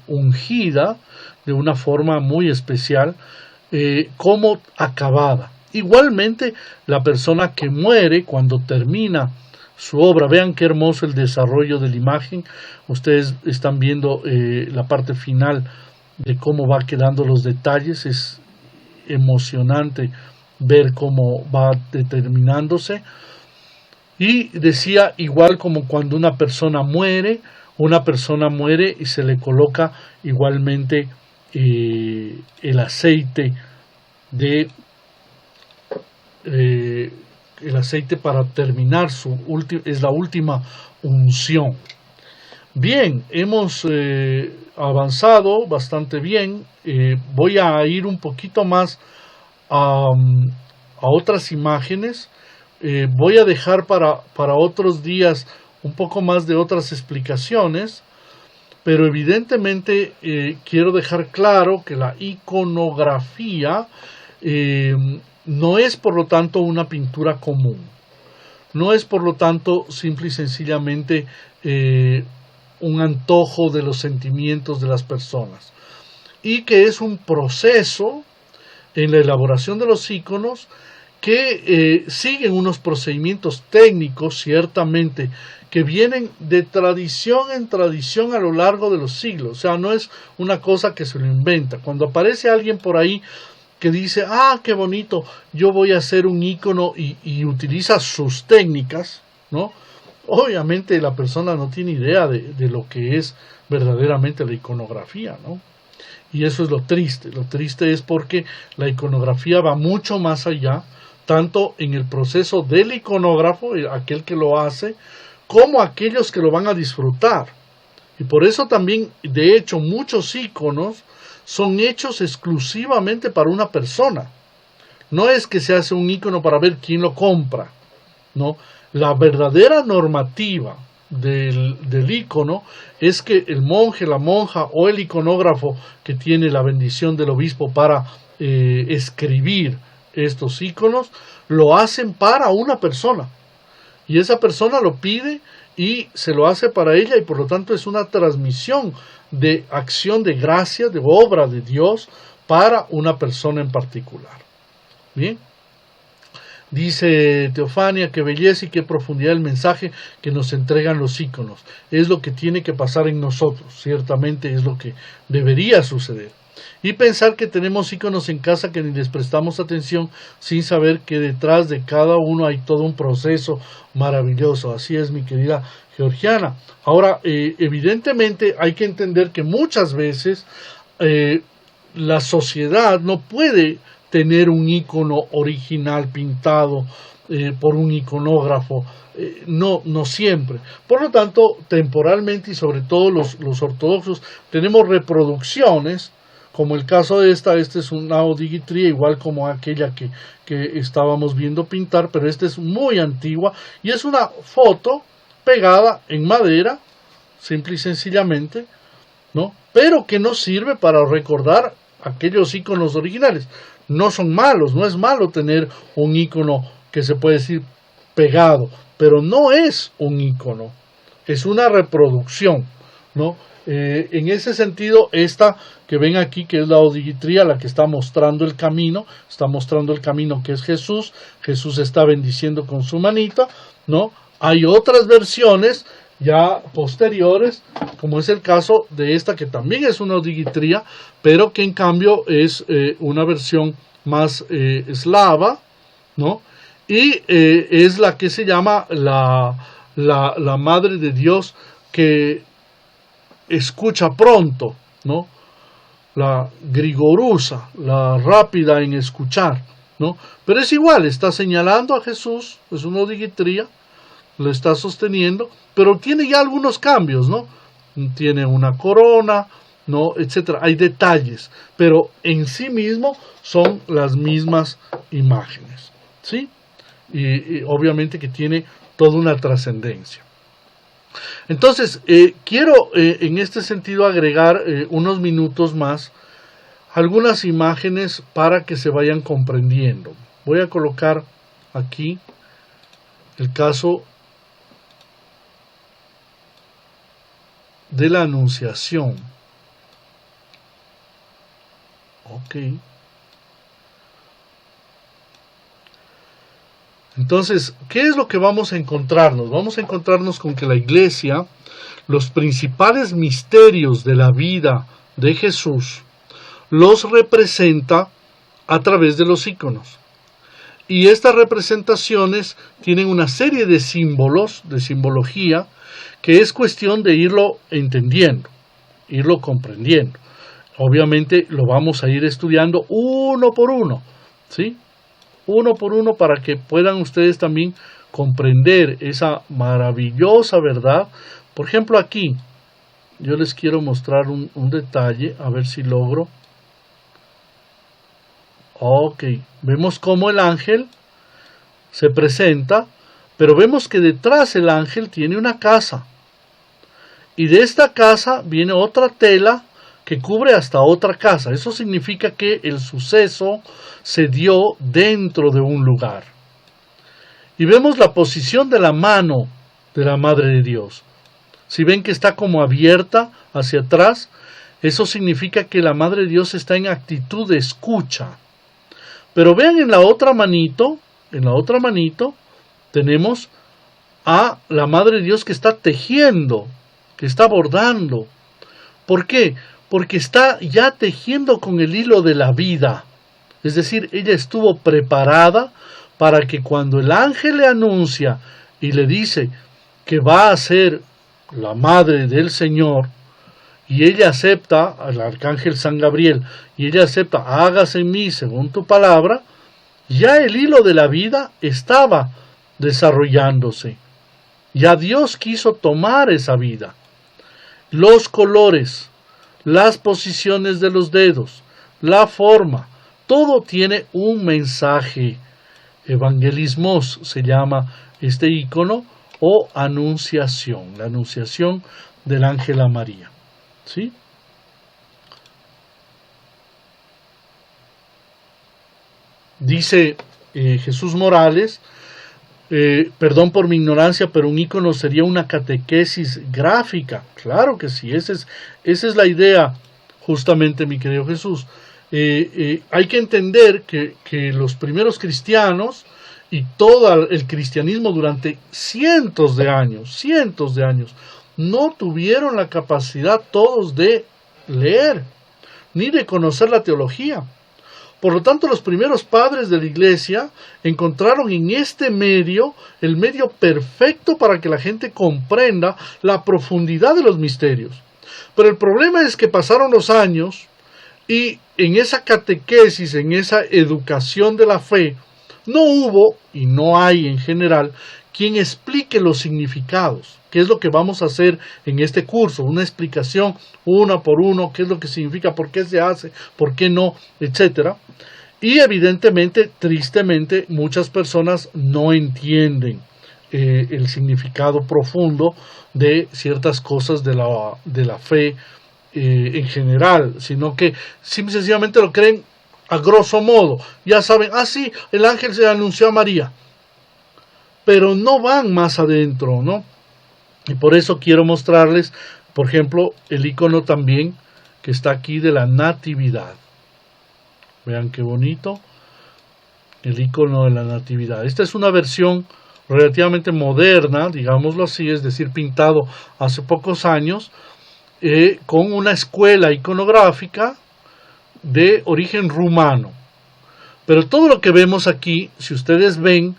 S1: ungida de una forma muy especial, como acabada. Igualmente, la persona que muere cuando termina su obra, vean qué hermoso el desarrollo de la imagen. Ustedes están viendo la parte final de cómo va quedando los detalles. Es emocionante ver cómo va determinándose. Y decía, igual como cuando una persona muere y se le coloca igualmente el aceite el aceite para terminar es la última unción. Bien, hemos avanzado bastante bien. Voy a ir un poquito más a otras imágenes. Voy a dejar para otros días un poco más de otras explicaciones, pero evidentemente quiero dejar claro que la iconografía no es, por lo tanto, una pintura común. No es, por lo tanto, simple y sencillamente un antojo de los sentimientos de las personas, y que es un proceso en la elaboración de los íconos que siguen unos procedimientos técnicos, ciertamente, que vienen de tradición en tradición a lo largo de los siglos. O sea, no es una cosa que se lo inventa. Cuando aparece alguien por ahí que dice, qué bonito, yo voy a hacer un ícono y utiliza sus técnicas, ¿no? Obviamente la persona no tiene idea de lo que es verdaderamente la iconografía, ¿no? Y eso es lo triste. Lo triste es porque la iconografía va mucho más allá, tanto en el proceso del iconógrafo, aquel que lo hace, como aquellos que lo van a disfrutar. Y por eso también, de hecho, muchos íconos son hechos exclusivamente para una persona. No es que se hace un ícono para ver quién lo compra, ¿no? La verdadera normativa del ícono es que el monje, la monja o el iconógrafo que tiene la bendición del obispo para escribir estos íconos, lo hacen para una persona. Y esa persona lo pide y se lo hace para ella, y por lo tanto es una transmisión de acción de gracia, de obra de Dios para una persona en particular. Bien. Dice Teofania, qué belleza y qué profundidad el mensaje que nos entregan los íconos. Es lo que tiene que pasar en nosotros, ciertamente es lo que debería suceder. Y pensar que tenemos íconos en casa que ni les prestamos atención, sin saber que detrás de cada uno hay todo un proceso maravilloso. Así es, mi querida Georgiana. Ahora, evidentemente hay que entender que muchas veces la sociedad no puede tener un ícono original pintado por un iconógrafo, no siempre. Por lo tanto, temporalmente, y sobre todo los ortodoxos, tenemos reproducciones, como el caso de esta es una audigitría, igual como aquella que estábamos viendo pintar, pero esta es muy antigua, y es una foto pegada en madera, simple y sencillamente, ¿no? Pero que nos sirve para recordar aquellos íconos originales. No son malos, no es malo tener un ícono que se puede decir pegado, pero no es un ícono, es una reproducción, ¿no? En ese sentido, esta que ven aquí, que es la audigitría, la que está mostrando el camino que es Jesús está bendiciendo con su manita, ¿no? Hay otras versiones ya posteriores, como es el caso de esta que también es una odigitría, pero que en cambio es una versión más eslava, ¿no? Y es la que se llama la Madre de Dios que escucha pronto, ¿no? La Grigorusa, la rápida en escuchar, ¿no? Pero es igual, está señalando a Jesús, es una odigitría, lo está sosteniendo, pero tiene ya algunos cambios, ¿no? Tiene una corona, ¿no? Etcétera. Hay detalles, pero en sí mismo son las mismas imágenes, ¿sí? Y obviamente que tiene toda una trascendencia. Entonces, quiero en este sentido agregar unos minutos más algunas imágenes para que se vayan comprendiendo. Voy a colocar aquí el caso de la Anunciación. Ok. Entonces, ¿qué es lo que vamos a encontrarnos? Vamos a encontrarnos con que la Iglesia, los principales misterios de la vida de Jesús, los representa a través de los íconos. Y estas representaciones tienen una serie de símbolos, de simbología, que es cuestión de irlo entendiendo, irlo comprendiendo. Obviamente lo vamos a ir estudiando uno por uno, ¿sí? Uno por uno para que puedan ustedes también comprender esa maravillosa verdad. Por ejemplo, aquí yo les quiero mostrar un detalle, a ver si logro. Ok, vemos cómo el ángel se presenta, pero vemos que detrás el ángel tiene una casa. Y de esta casa viene otra tela que cubre hasta otra casa. Eso significa que el suceso se dio dentro de un lugar. Y vemos la posición de la mano de la Madre de Dios. Si ven que está como abierta hacia atrás, eso significa que la Madre de Dios está en actitud de escucha. Pero vean en la otra manito tenemos a la Madre de Dios que está tejiendo, que está bordando. ¿Por qué? Porque está ya tejiendo con el hilo de la vida. Es decir, ella estuvo preparada para que cuando el ángel le anuncia y le dice que va a ser la madre del Señor, y ella acepta, al arcángel San Gabriel, y ella acepta, hágase en mí según tu palabra, ya el hilo de la vida estaba desarrollándose. Ya Dios quiso tomar esa vida. Los colores, las posiciones de los dedos, la forma, todo tiene un mensaje. Evangelismos se llama este icono, o anunciación, la anunciación del ángel a María. ¿Sí? Dice Jesús Morales, perdón por mi ignorancia, pero un icono sería una catequesis gráfica. Claro que sí, esa es la idea, justamente, mi querido Jesús. Hay que entender que los primeros cristianos y todo el cristianismo durante cientos de años, no tuvieron la capacidad todos de leer, ni de conocer la teología. Por lo tanto, los primeros padres de la Iglesia encontraron en este medio el medio perfecto para que la gente comprenda la profundidad de los misterios. Pero el problema es que pasaron los años y en esa catequesis, en esa educación de la fe, no hubo, y no hay en general, quien explique los significados. ¿Qué es lo que vamos a hacer en este curso? Una explicación, uno por uno, qué es lo que significa, por qué se hace, por qué no, etcétera. Y evidentemente, tristemente, muchas personas no entienden el significado profundo de ciertas cosas de la fe en general, sino que sencillamente lo creen a grosso modo. Ya saben, sí, el ángel se anunció a María, pero no van más adentro, ¿no? Y por eso quiero mostrarles, por ejemplo, el icono también que está aquí de la Natividad. Vean qué bonito el icono de la Natividad. Esta es una versión relativamente moderna, digámoslo así, es decir, pintado hace pocos años, con una escuela iconográfica de origen rumano. Pero todo lo que vemos aquí, si ustedes ven,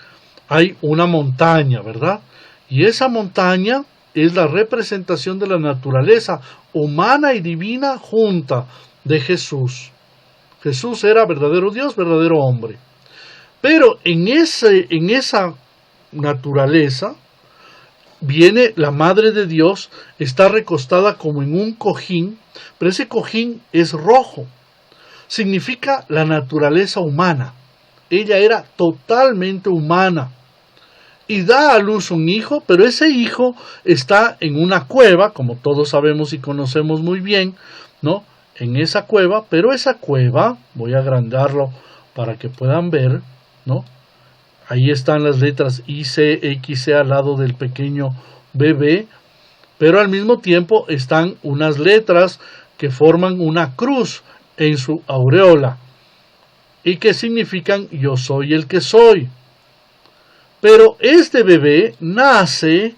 S1: hay una montaña, ¿verdad? Y esa montaña es la representación de la naturaleza humana y divina junta de Jesús. Jesús era verdadero Dios, verdadero hombre. Pero en esa naturaleza viene la Madre de Dios, está recostada como en un cojín, pero ese cojín es rojo. Significa la naturaleza humana. Ella era totalmente humana. Y da a luz un hijo, pero ese hijo está en una cueva, como todos sabemos y conocemos muy bien, ¿no? En esa cueva, pero esa cueva, voy a agrandarlo para que puedan ver, ¿no? Ahí están las letras ICXC al lado del pequeño bebé, pero al mismo tiempo están unas letras que forman una cruz en su aureola y que significan yo soy el que soy. Pero este bebé nace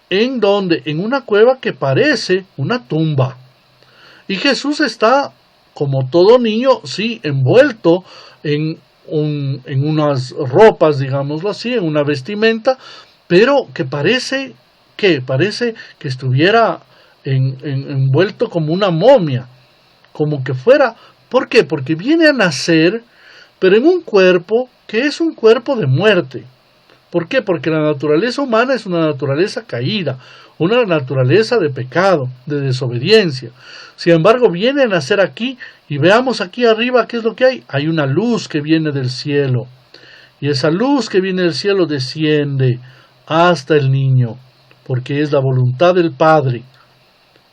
S1: en donde, en una cueva que parece una tumba. Y Jesús está, como todo niño, sí, envuelto en unas ropas, digámoslo así, en una vestimenta, pero que parece que estuviera envuelto como una momia, como que fuera. ¿Por qué? Porque viene a nacer, pero en un cuerpo que es un cuerpo de muerte. ¿Por qué? Porque la naturaleza humana es una naturaleza caída, una naturaleza de pecado, de desobediencia. Sin embargo, viene a nacer aquí y veamos aquí arriba qué es lo que hay. Hay una luz que viene del cielo y esa luz que viene del cielo desciende hasta el niño, porque es la voluntad del Padre.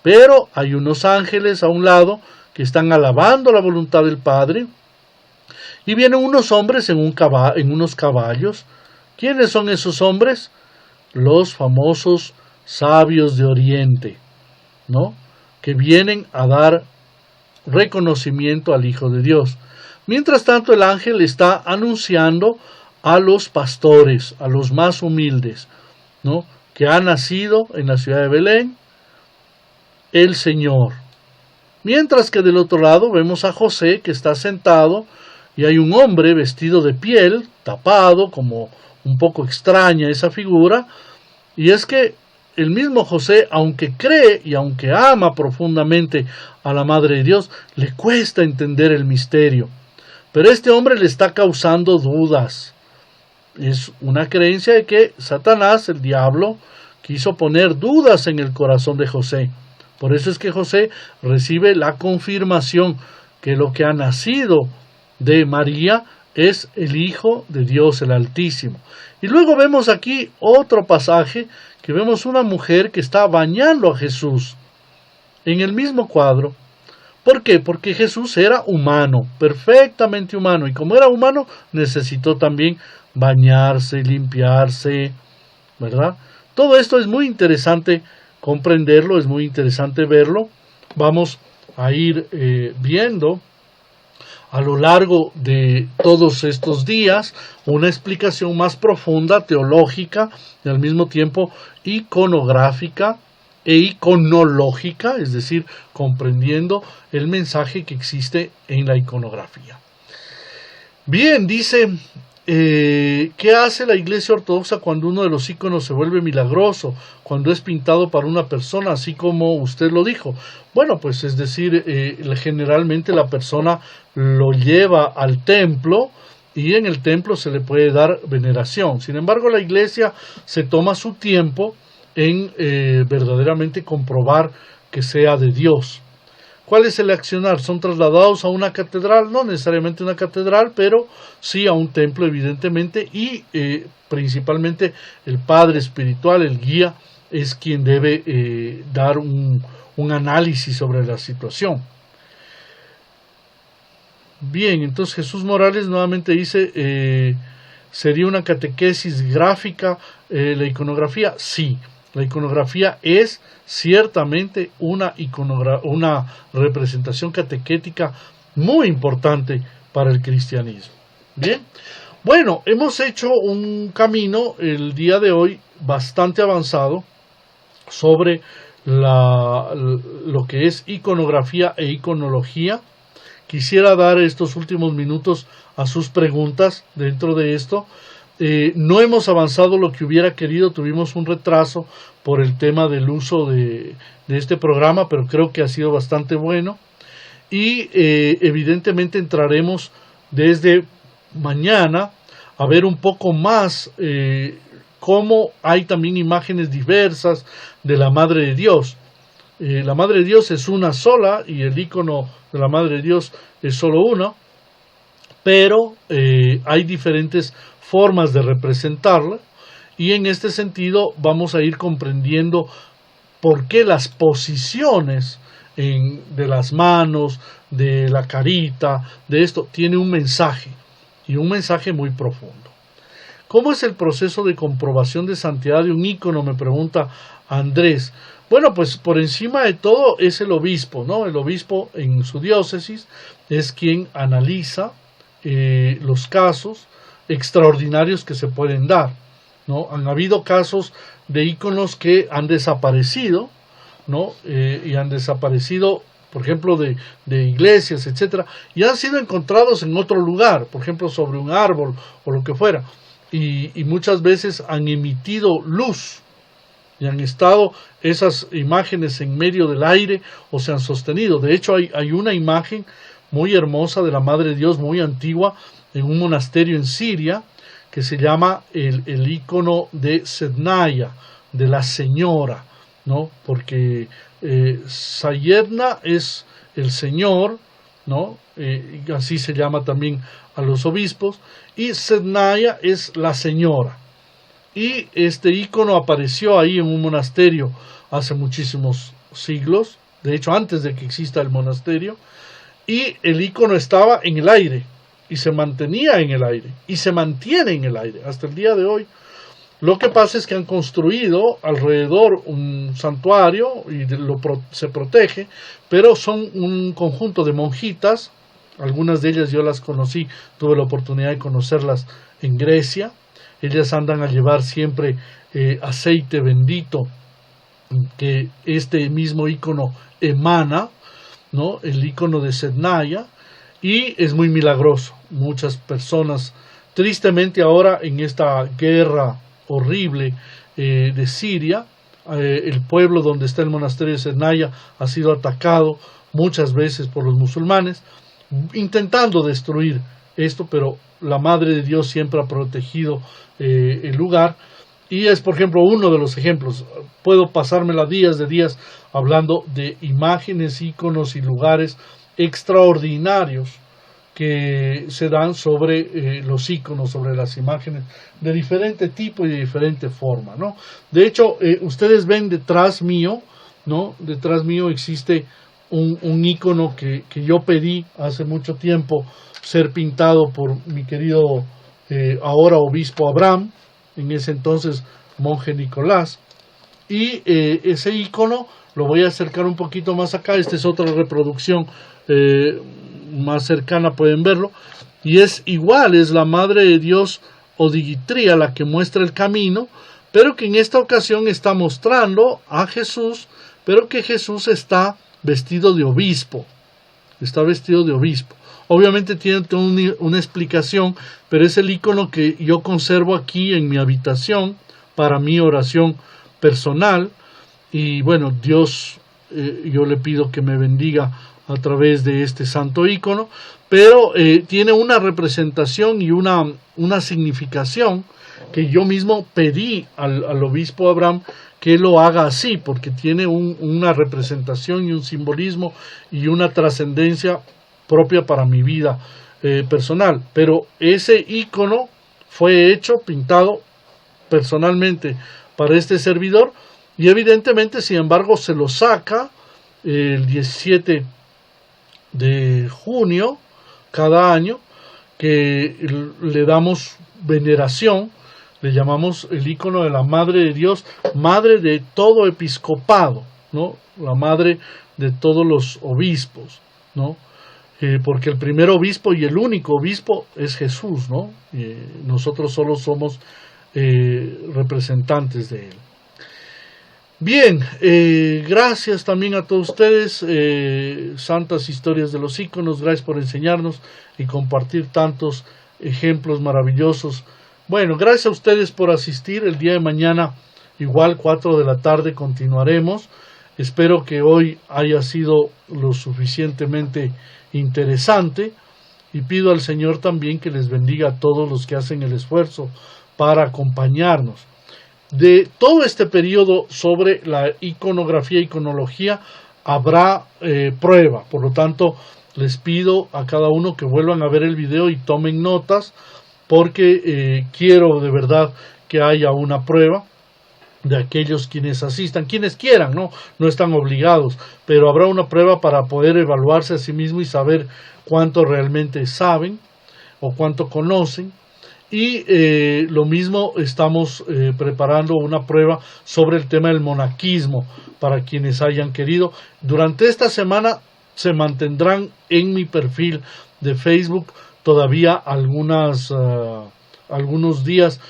S1: Pero hay unos ángeles a un lado que están alabando la voluntad del Padre y vienen unos hombres en unos caballos. ¿Quiénes son esos hombres? Los famosos sabios de Oriente, ¿no? Que vienen a dar reconocimiento al Hijo de Dios. Mientras tanto, el ángel está anunciando a los pastores, a los más humildes, ¿no? Que ha nacido en la ciudad de Belén el Señor. Mientras que del otro lado vemos a José que está sentado y hay un hombre vestido de piel, tapado, como un poco extraña esa figura, y es que el mismo José, aunque cree y aunque ama profundamente a la Madre de Dios, le cuesta entender el misterio. Pero este hombre le está causando dudas. Es una creencia de que Satanás, el diablo, quiso poner dudas en el corazón de José. Por eso es que José recibe la confirmación que lo que ha nacido de María es el Hijo de Dios el Altísimo. Y luego vemos aquí otro pasaje que vemos una mujer que está bañando a Jesús en el mismo cuadro. ¿Por qué? Porque Jesús era humano, perfectamente humano, y como era humano necesitó también bañarse, limpiarse, ¿verdad? Todo esto es muy interesante comprenderlo, es muy interesante verlo. Vamos a ir viendo a lo largo de todos estos días una explicación más profunda, teológica, y al mismo tiempo iconográfica e iconológica, es decir, comprendiendo el mensaje que existe en la iconografía. Bien, dice, ¿qué hace la Iglesia Ortodoxa cuando uno de los iconos se vuelve milagroso, cuando es pintado para una persona, así como usted lo dijo? Bueno, pues es decir, generalmente la persona lo lleva al templo y en el templo se le puede dar veneración. Sin embargo, la Iglesia se toma su tiempo en verdaderamente comprobar que sea de Dios. ¿Cuál es el accionar? ¿Son trasladados a una catedral? No necesariamente una catedral, pero sí a un templo, evidentemente, y principalmente el padre espiritual, el guía, es quien debe dar un análisis sobre la situación. Bien, entonces Jesús Morales nuevamente dice, ¿sería una catequesis gráfica la iconografía? Sí. La iconografía es ciertamente una representación catequética muy importante para el cristianismo. Bien, Bueno, hemos hecho un camino el día de hoy bastante avanzado sobre lo que es iconografía e iconología. Quisiera dar estos últimos minutos a sus preguntas dentro de esto. No hemos avanzado lo que hubiera querido, tuvimos un retraso por el tema del uso de este programa, pero creo que ha sido bastante bueno. Y evidentemente entraremos desde mañana a ver un poco más cómo hay también imágenes diversas de la Madre de Dios. La Madre de Dios es una sola y el icono de la Madre de Dios es solo uno, pero hay diferentes formas de representarla, y en este sentido vamos a ir comprendiendo por qué las posiciones de las manos, de la carita, de esto, tiene un mensaje, y un mensaje muy profundo. ¿Cómo es el proceso de comprobación de santidad de un ícono?, me pregunta Andrés. Bueno, pues por encima de todo es el obispo, ¿no? El obispo en su diócesis es quien analiza los casos extraordinarios que se pueden dar, ¿no? Han habido casos de íconos que han desaparecido, ¿no? Y han desaparecido, por ejemplo, de iglesias, etcétera, y han sido encontrados en otro lugar, por ejemplo, sobre un árbol o lo que fuera, y muchas veces han emitido luz, y han estado esas imágenes en medio del aire o se han sostenido. De hecho, hay una imagen muy hermosa de la Madre de Dios, muy antigua, en un monasterio en Siria, que se llama el ícono de Sednaya, de la señora, ¿no? Porque Sayedna es el señor, ¿no? Y así se llama también a los obispos, y Sednaya es la señora. Y este ícono apareció ahí en un monasterio hace muchísimos siglos, de hecho antes de que exista el monasterio, y el ícono estaba en el aire, y se mantenía en el aire, y se mantiene en el aire hasta el día de hoy. Lo que pasa es que han construido alrededor un santuario y se protege, pero son un conjunto de monjitas, algunas de ellas yo las conocí, tuve la oportunidad de conocerlas en Grecia. Ellas andan a llevar siempre aceite bendito que este mismo ícono emana, ¿no? El ícono de Sednaya, y es muy milagroso. Muchas personas, tristemente ahora en esta guerra horrible de Siria, el pueblo donde está el monasterio de Sednaya ha sido atacado muchas veces por los musulmanes, intentando destruir esto, pero la Madre de Dios siempre ha protegido el lugar, y es, por ejemplo, uno de los ejemplos. Puedo pasármela días de días hablando de imágenes, íconos y lugares extraordinarios que se dan sobre los íconos, sobre las imágenes de diferente tipo y de diferente forma, ¿no? De hecho, ustedes ven detrás mío, ¿no? Detrás mío existe un ícono que yo pedí hace mucho tiempo ser pintado por mi querido ahora obispo Abraham, en ese entonces monje Nicolás, y ese ícono lo voy a acercar un poquito más acá. Esta es otra reproducción más cercana, pueden verlo, y es igual, es la Madre de Dios Odigitría la que muestra el camino, pero que en esta ocasión está mostrando a Jesús, pero que Jesús está vestido de obispo, está vestido de obispo. Obviamente tiene una explicación, pero es el ícono que yo conservo aquí en mi habitación para mi oración personal. Y bueno, Dios, yo le pido que me bendiga a través de este santo ícono, pero tiene una representación y una significación que yo mismo pedí al obispo Abraham que lo haga así, porque tiene una representación y un simbolismo y una trascendencia propia para mi vida personal. Pero ese ícono fue hecho, pintado personalmente para este servidor, y evidentemente, sin embargo, se lo saca el 17 de junio cada año, que le damos veneración, le llamamos el ícono de la Madre de Dios, madre de todo episcopado, ¿no? La madre de todos los obispos, ¿no? porque el primer obispo y el único obispo es Jesús, ¿no? Nosotros solo somos representantes de él. Bien, gracias también a todos ustedes, Santas Historias de los Íconos, gracias por enseñarnos y compartir tantos ejemplos maravillosos. Bueno, gracias a ustedes por asistir. El día de mañana, igual 4 de la tarde, continuaremos. Espero que hoy haya sido lo suficientemente interesante y pido al Señor también que les bendiga a todos los que hacen el esfuerzo para acompañarnos. De todo este periodo sobre la iconografía e iconología habrá prueba, por lo tanto les pido a cada uno que vuelvan a ver el video y tomen notas, porque quiero de verdad que haya una prueba de aquellos quienes asistan, quienes quieran, no están obligados, pero habrá una prueba para poder evaluarse a sí mismo y saber cuánto realmente saben o cuánto conocen. Y lo mismo estamos preparando una prueba sobre el tema del monaquismo para quienes hayan querido. Durante esta semana se mantendrán en mi perfil de Facebook todavía algunos días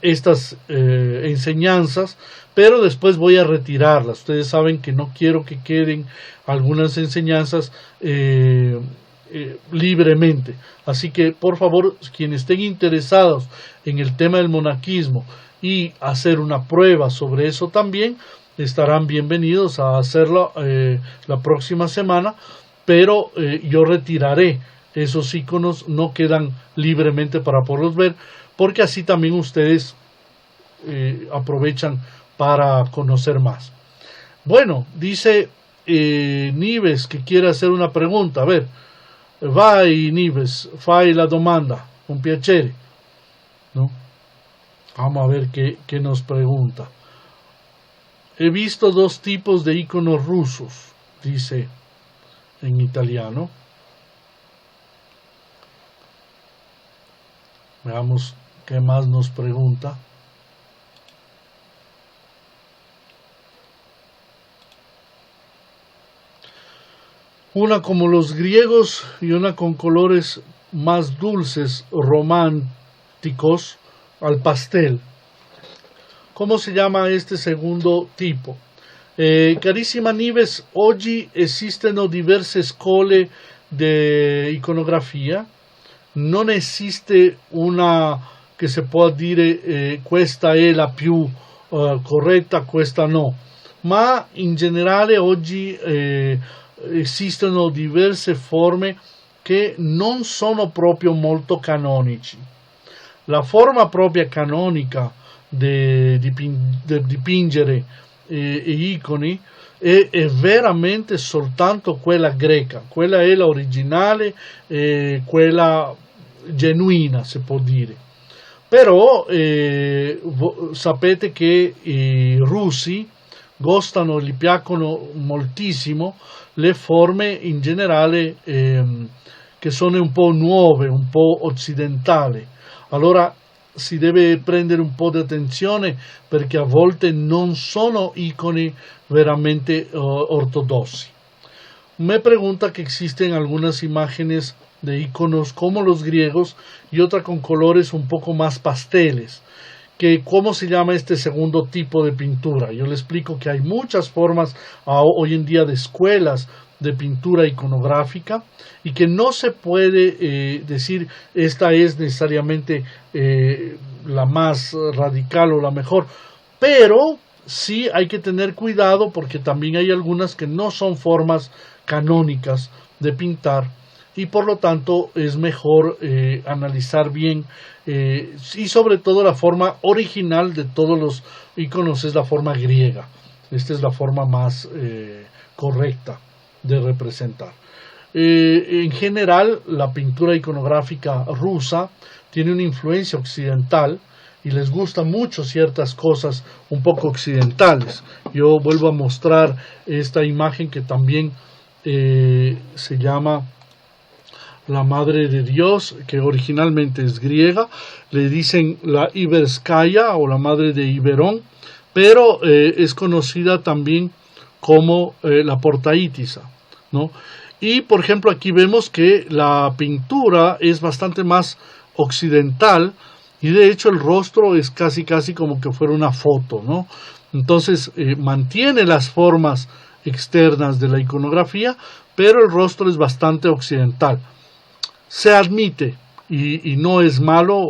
S1: estas enseñanzas, pero después voy a retirarlas. Ustedes saben que no quiero que queden algunas enseñanzas libremente, así que por favor, quienes estén interesados en el tema del monaquismo y hacer una prueba sobre eso también, estarán bienvenidos a hacerlo la próxima semana, pero yo retiraré esos iconos, no quedan libremente para poderlos ver, porque así también ustedes aprovechan para conocer más. Bueno, dice Nives que quiere hacer una pregunta. A ver, vai Nives, fai la domanda, con piacere, ¿no? Vamos a ver qué nos pregunta. He visto dos tipos de iconos rusos, dice en italiano. Veamos qué más nos pregunta. Una como los griegos y una con colores más dulces, románticos, al pastel. ¿Come si llama este secondo tipo? Carissima Nives, oggi esistono diverse scuole di iconografia. Non esiste una che si può dire questa è la più corretta, questa no, ma in generale oggi esistono diverse forme che non sono proprio molto canonici. La forma propria canonica di dipingere iconi è veramente soltanto quella greca, quella è la originale, quella genuina, si può dire. Però sapete che i russi gustano, gli piacciono moltissimo le forme in generale che sono un po' nuove, un po' occidentali. Allora si deve prendere un po' di attenzione, perché a volte non sono iconi veramente ortodossi. Me pregunta que existen algunas imágenes de iconos como los griegos y otra con colores un poco más pasteles, que cómo se llama este segundo tipo de pintura. Yo le explico que hay muchas formas hoy en día de escuelas de pintura iconográfica y que no se puede decir esta es necesariamente la más radical o la mejor, pero sí hay que tener cuidado, porque también hay algunas que no son formas canónicas de pintar y por lo tanto es mejor analizar bien y sobre todo la forma original de todos los iconos es la forma griega. Esta es la forma más correcta de representar. En general, la pintura iconográfica rusa tiene una influencia occidental y les gustan mucho ciertas cosas un poco occidentales. Yo vuelvo a mostrar esta imagen que también se llama la Madre de Dios, que originalmente es griega. Le dicen la Iberskaya o la Madre de Iberón, pero es conocida también como la Portaítisa, ¿no? Y por ejemplo aquí vemos que la pintura es bastante más occidental y de hecho el rostro es casi como que fuera una foto, ¿no? Entonces mantiene las formas externas de la iconografía, pero el rostro es bastante occidental. Se admite y no es malo,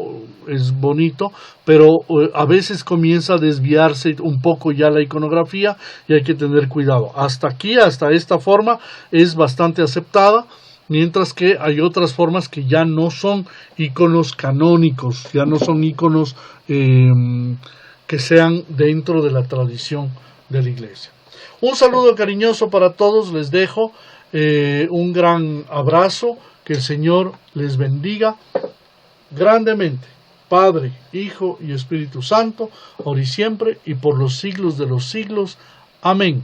S1: es bonito, pero a veces comienza a desviarse un poco ya la iconografía y hay que tener cuidado. Hasta aquí, hasta esta forma es bastante aceptada, mientras que hay otras formas que ya no son iconos canónicos, ya no son iconos que sean dentro de la tradición de la iglesia. Un saludo cariñoso para todos, les dejo un gran abrazo, que el Señor les bendiga grandemente, Padre, Hijo y Espíritu Santo, ahora y siempre y por los siglos de los siglos. Amén.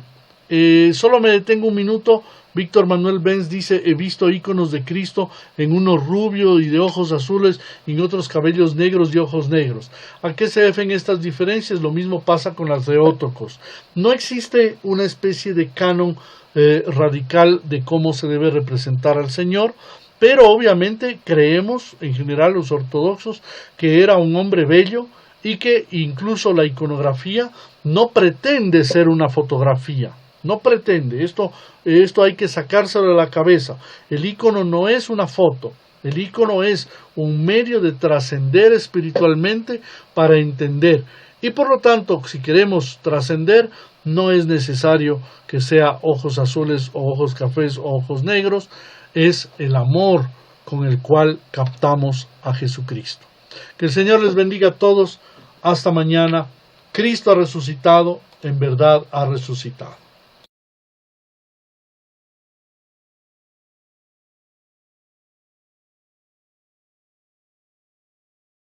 S1: Solo me detengo un minuto. Víctor Manuel Benz dice: he visto íconos de Cristo en uno rubio y de ojos azules y en otros cabellos negros y ojos negros. ¿A qué se deben estas diferencias? Lo mismo pasa con las Theotokos. No existe una especie de canon radical de cómo se debe representar al Señor, pero obviamente creemos, en general los ortodoxos, que era un hombre bello y que incluso la iconografía no pretende ser una fotografía. No pretende, esto hay que sacárselo de la cabeza. El icono no es una foto, el icono es un medio de trascender espiritualmente para entender. Y por lo tanto, si queremos trascender, no es necesario que sea ojos azules o ojos cafés o ojos negros, es el amor con el cual captamos a Jesucristo. Que el Señor les bendiga a todos. Hasta mañana. Cristo ha resucitado, en verdad ha resucitado.